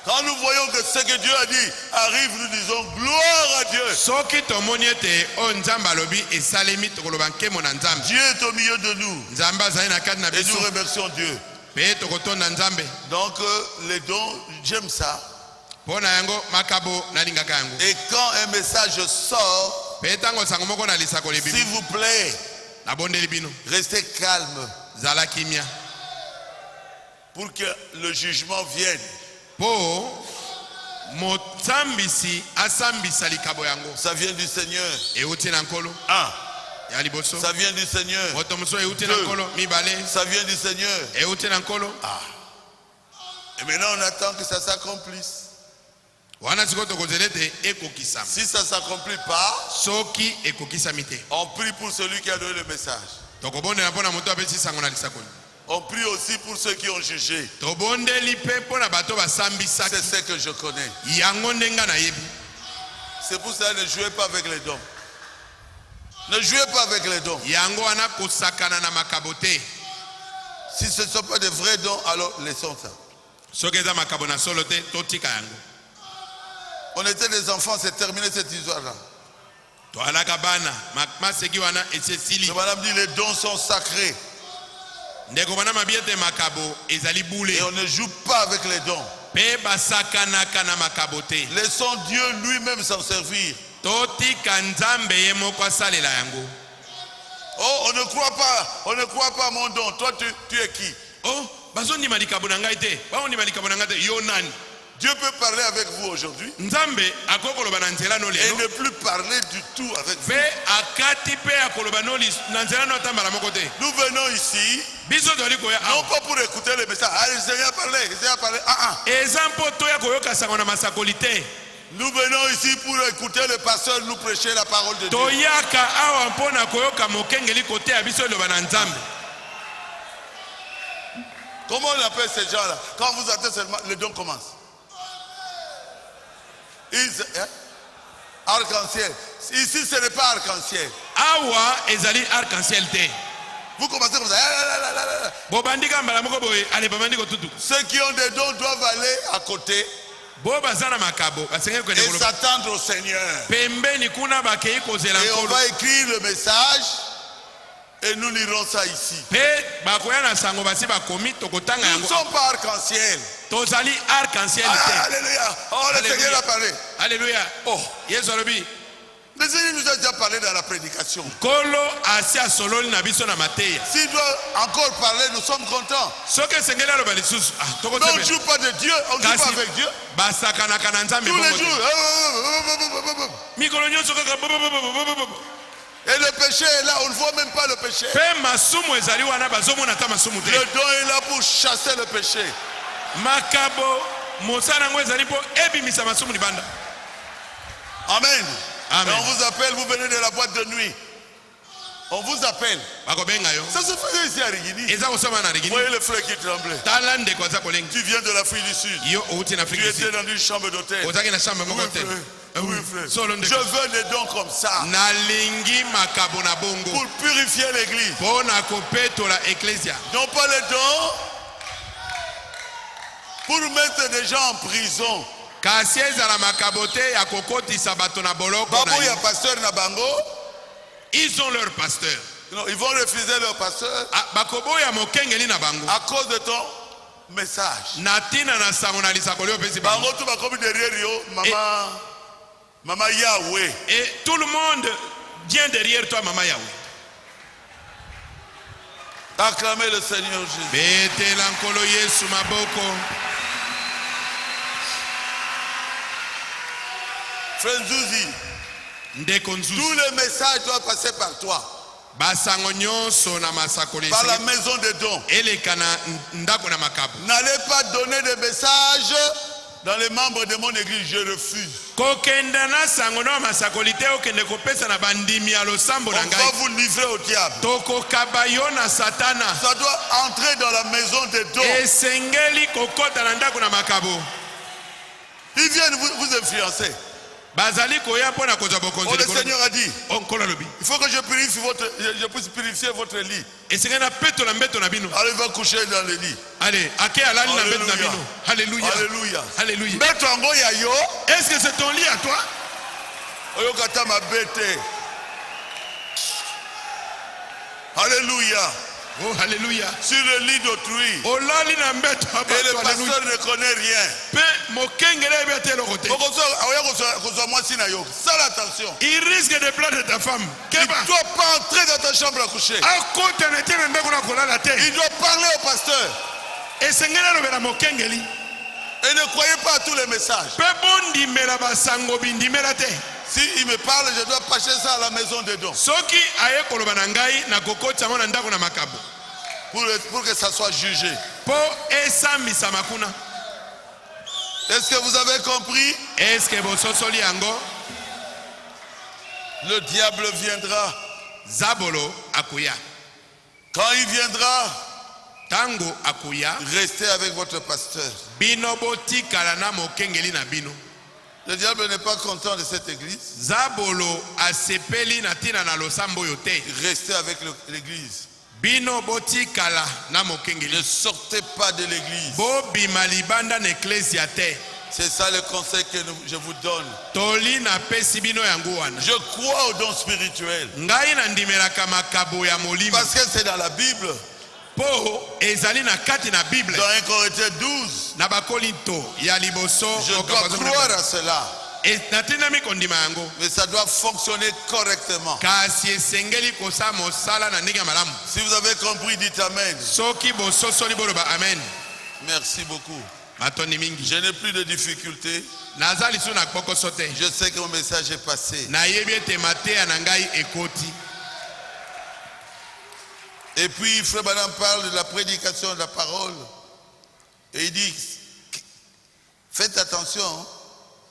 Quand nous voyons que ce que Dieu a dit arrive, nous disons gloire à Dieu. Soki tomoniete o nzamba lobi esalemi tokoloba nkemo na nzambe. Dieu est au milieu de nous. Nzamba azali na kati na Et biso. nous remercions Dieu. Pe tokotonda nzambe. Donc les dons, j'aime ça. Pona yango makabo nalingaka yango. Et quand un message sort, Pe tango sango moko na lisako libino. s'il vous plaît, Nabondeli bino. restez calme Zala kimia. pour que le jugement vienne. Po motambisi asambisa likabo yango. Ça vient du Seigneur. Euti na nkolo. Ya liboso. Ça vient du Seigneur. Moto moso euti na nkolo mibale. Ça vient du Seigneur. Euti na nkolo. Et maintenant on attend que ça s'accomplisse. Wana siko tokozelete ekokisama. Si ça ne s'accomplit pas, Soki ekokisami te. on prie pour celui qui a donné le message. Tokobondela mpona moto apesi sango na lisakoli. On prie aussi pour ceux qui ont jugé. Tobondeli pe mpona bato basambisaki. C'est ce que je connais. Yango ndenga na yebi. C'est pour ça ne jouez pas avec les dons. Ne jouez pas avec les dons. Yango wana kosakana na makabo te. Si ce ne sont pas des vrais dons, alors laissons ça. Soki eza makabo na solo te totika yango. On était des enfants, c'est terminé cette histoire-là. Toalaka bana maseki wana esesili. Le madame dit les dons sont sacrés. Ndeko bana mabiete makabo ezali boule. Et on ne joue pas avec les dons. Pe basakanaka na makabo te. Laissons Dieu lui-même s'en servir. Totika nzambe ye moko asalela yango. Oh, on ne croit pas à mon don. Toi, tu es qui? Oh, bazondima likabo na ngai te. Baondima likabo na ngai te. Yo nani? Dieu peut parler avec vous aujourd'hui Nzambe akokoloba na nzela no lelo. et ne plus parler du tout avec vous. Pe akati pe akoloba no na nzela no tambala moko te. Nous venons ici, Biso doli koya non pas pour écouter les messages. Ah, il s'est parlé. Ezampo to ya koyoka sango na masakoli te. Nous venons ici pour écouter le pasteur nous prêcher la parole de Dieu. Toyaka awa mpona koyoka mokengeli kote ya biso eloba na nzambe. Comment on appelle ces gens-là? Quand vous attendez seulement, le don commence. Arc-en-ciel. Ici, ce n'est pas arc-en-ciel. Awa ezali arc-en-ciel te. Vous commencez comme ça. Bobandika mbala moko boye, ale babandiko tutu. Ceux qui ont des dons doivent aller à côté Bobazana makabo, basengeli kwende et koloba. s'attendre au Seigneur. Pembeni kuna bakei kozela Et on nkolo. va écrire le message et nous lirons ça ici. Pe bakoya na sango basi bakomi tokotanga Nous ne yango. sommes pas arc-en-ciel. Tozali arc-en-ciel te. Alléluia. Oh, le Alléluia. Seigneur a parlé. Alléluia. Oh, Yesu alobi. le Seigneur nous a déjà parlé dans la prédication. Kolo asi asololi na biso na mateya. S'il doit encore parler, nous sommes contents. Soki esengeli aloba lisusu. Mais on ne joue pas de Dieu, on ne joue pas avec Dieu. Basakanaka na nzambe Tous les bongo te. jours. Mikolo nyonso kaka Et le péché est là, on ne voit même pas le péché. pe masumu ezali wana bazomona ata masumu te. Le don est là pour chasser le péché. Makabo mosala yango ezali mpo ebimisa masumu libanda. Amen. Amen. Et on vous appelle, vous venez de la boîte de nuit. On vous appelle. Bakobenga yo. Ça se fait ici à Rigini. Eza kosoma na rigini. Voyez le frère qui tremblait. Tala ndeko aza kolenga. Tu viens de l'Afrique du Sud. Yo outi na Afrique Tu du Sud. étais dans une chambre d'hôtel. Ozaki na chambre moko Oui, te. frère. Oui, frère. Solo Je ndeko. veux des dons comme ça Nalingi makabo na bongo. pour purifier l'église. Pona kopetola ecclesia. Non pas les dons pour mettre des gens en prison. Kasi ezala makabo te ya kokotisa bato na boloko na Babo, il y yo. a pasteur Nabango. Ils ont leur pasteur. Non, ils vont refuser leur pasteur Bakoboya mokengeli na bango. à cause de ton message. Natina na sango na lisakoli opesi bango. Bango, tout va comme derrière yo, maman Yahweh. Et tout le monde vient derrière toi, Maman Yahweh. Acclamez le Seigneur Jésus. Bete lankolo Yesu maboko. Frère Zouzi, Ndeko nzuzu. tous les messages doivent passer par toi, Basango nyonso na masakoli. par la maison des dons. Eleka na ndako na makabo. N'allez pas donner des messages dans les membres de mon église, je refuse. kokenda na sango na masakolite okende kopesa na bandimi ya losambo na ngai. On va vous livrer au diable. Tokokaba yo na satana. Ça doit entrer dans la maison des dons. Esengeli kokota na ndako na makabo. Ils viennent vous influencer. Bazali koya pona koza bokonzi. Le Seigneur a dit, il faut que je puisse purifier votre lit. Allez, va coucher dans le lit. Allez, alléluia. Alléluia. Alléluia. Est-ce que c'est ton lit à toi? Alléluia. Oh, alléluia. Sur le lit d'autrui. Et le pasteur ne connaît rien. Sale attention. Il risque de plaindre ta femme. Il ne doit pas entrer dans ta chambre à coucher. Il doit parler au pasteur. Et ne croyez pas à tous les messages. Si il me parle, je dois passer ça à la maison des dons. Pour que ça soit jugé. Est-ce que vous avez compris? Le diable viendra. Quand il viendra, restez avec votre pasteur. Le diable n'est pas content de cette église. Restez avec l'église. Ne sortez pas de l'église. C'est ça le conseil que je vous donne. Je crois aux dons spirituels. Parce que c'est dans la Bible. Dans 1 Corinthiens 12. Je dois croire à cela. Mais ça doit fonctionner correctement. Si vous avez compris, dites Amen. Merci beaucoup. Je n'ai plus de difficultés. Je sais que mon message est passé. Et puis Frère Branham parle de la prédication de la parole. Et il dit, faites attention,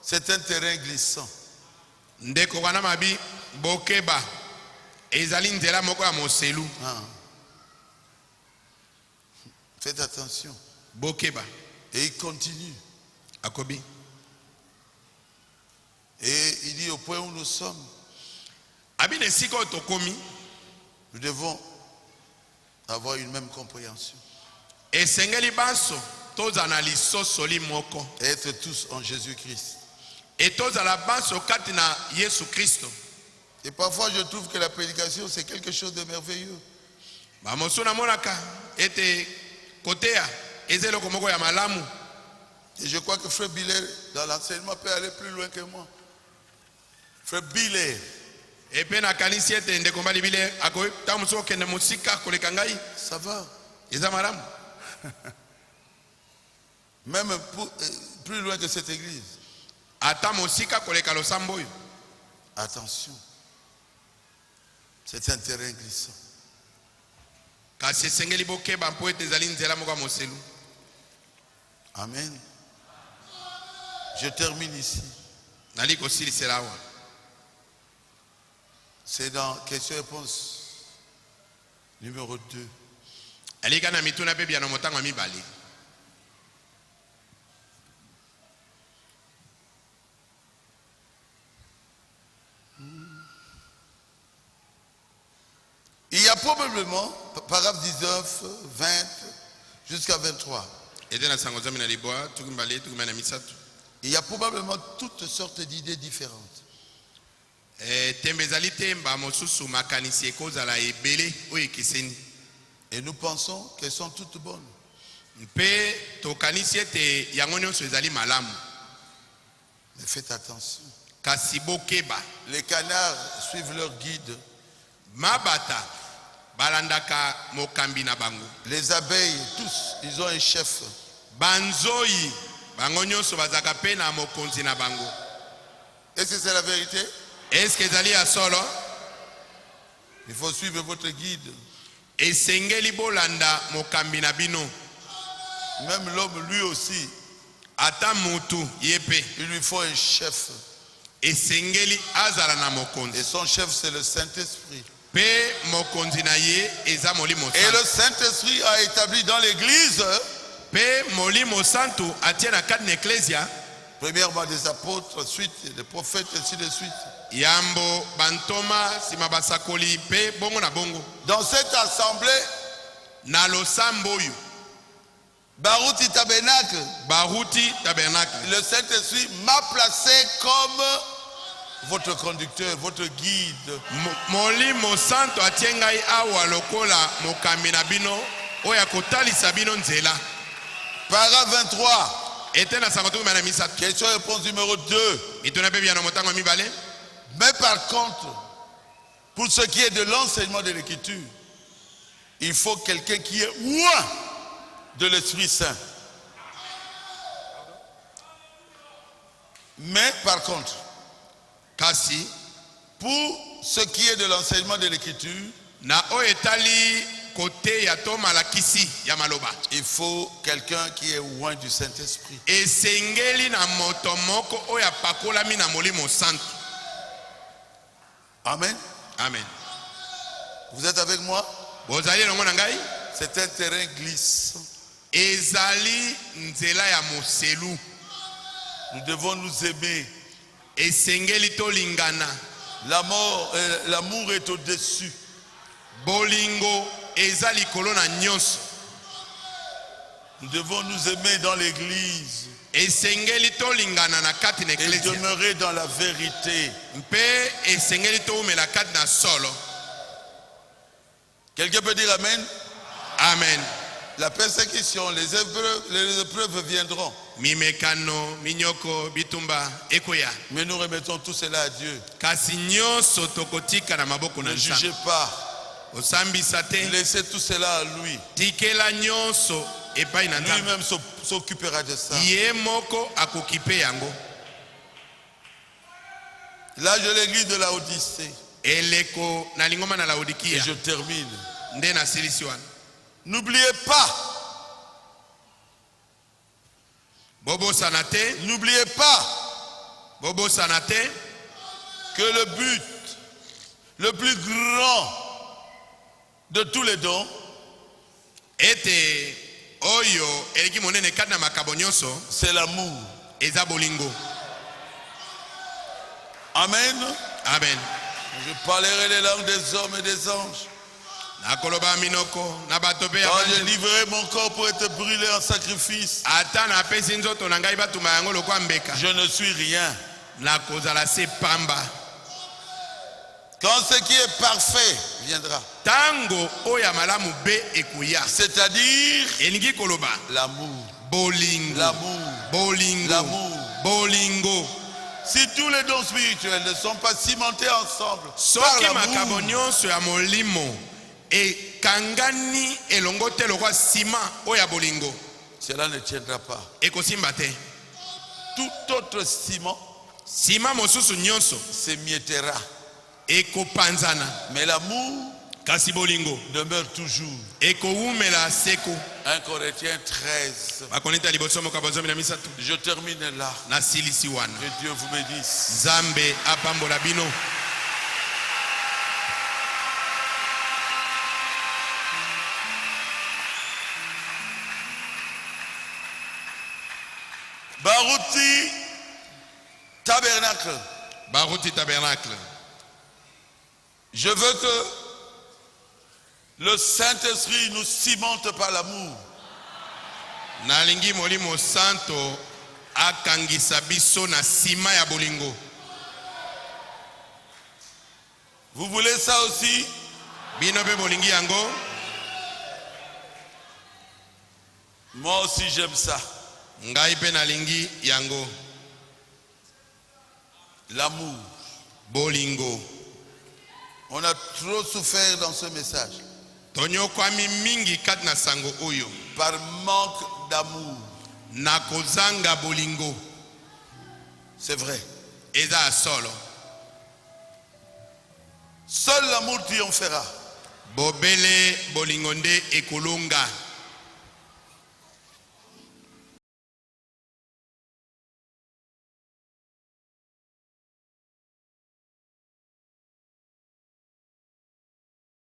c'est un terrain glissant. Faites attention. Et il continue. Et il dit au point où nous sommes, nous devons avoir une même compréhension. Et être tous en Jésus-Christ. Et parfois je trouve que la prédication c'est quelque chose de merveilleux. Et je crois que Frère Biller dans l'enseignement peut aller plus loin que moi. Frère Biller. Ça va. Même plus loin que cette église. Attention. C'est un terrain glissant. Amen. Je termine ici. C'est dans question-réponse numéro 2. Il y a probablement, paragraphe 19, 20 jusqu'à 23. Il y a probablement toutes sortes d'idées différentes. Et nous pensons qu'elles sont toutes bonnes. Mais faites attention. Les canards suivent leur guide. Les abeilles, tous, ils ont un chef. Est-ce que c'est la vérité? Il faut suivre votre guide. Même l'homme lui aussi, il lui faut un chef. Et son chef, c'est le Saint-Esprit. Et le Saint-Esprit a établi dans l'Église, premièrement des apôtres, ensuite des prophètes, ainsi de suite. Dans cette assemblée, Baruti Tabernacle, le Saint-Esprit m'a placé comme votre conducteur, votre guide. Molimo Santo atiengai awa lokola mokamina bino oya kotalisa bino nzela. Paragraphe 23. Question-réponse numéro 2. Mais par contre, pour ce qui est de l'enseignement de l'Écriture, il faut quelqu'un qui est loin de l'Esprit Saint. Mais par contre, pour ce qui est de l'enseignement de l'Écriture, il faut quelqu'un qui est loin du Saint-Esprit. Amen. Amen. Vous êtes avec moi? C'est un terrain glissant. Nous devons nous aimer. L'amour est au-dessus. Bolingo ezali kolona nyonso. Nous devons nous aimer dans l'église esengeli tolingana na kati na et eklezia demeurer dans la vérité. Mpe esengeli toumela kati na solo. Quelqu'un peut dire amen? Amen. La persécution, les épreuves viendront. Mimekano, minyoko, bitumba, ekoya. Mais nous remettons tout cela à Dieu. Kasi nyonso tokotika na maboko na Ne Nzambe. jugez pas. Osambisa te. Laissez tout cela à lui. Tikela nyonso epai na Nzambe. Lui-même s'occupera de ça. Ye moko akokipe yango. L'âge de l'église de la Odyssée. Eleko na lingoma na Et Laodikia. je termine. Nde na silisi wana. N'oubliez pas. Bobo sanate. N'oubliez pas. Bobo sanate. Que le but le plus grand de tous les dons Ete oyo eleki monene kati na makabo nyonso. C'est l'amour. Eza bolingo. Amen. Amen. Je parlerai les langues des hommes et des anges. Quand je livrerai mon corps pour être brûlé en sacrifice, je ne suis rien. Quand ce qui est parfait viendra, c'est-à-dire l'amour, l'amour. Si tous les dons spirituels ne sont pas cimentés ensemble par l'amour, et kangani elongote lokwa sima oya bolingo, cela ne tiendra pas. Ekosimbate. Tout autre ciment sima mosusu nyonso s'émiettera. Ekopanzana. Mais l'amour kasi bolingo demeure toujours. Ekoumela seko. 1 Corinthiens 13. Je termine là. Na silisi wana. Que Dieu vous bénisse. Zambe apambola bino. Baruti Tabernacle. Baruti Tabernacle. Je veux que le Saint-Esprit nous cimente par l'amour. Nalingi molimo santo akangisa biso na sima ya bolingo. Vous voulez ça aussi? Bino be bolingi yango. Moi aussi j'aime ça. Ngai pe nalingi yango. L'amour. Bolingo. On a trop souffert dans ce message. Tonyo kwami mingi kat na sango oyo. Par manque d'amour. Nakozanga bolingo. C'est vrai. Eza solo. Seul l'amour triomphera. Bobele bolingonde ekolonga.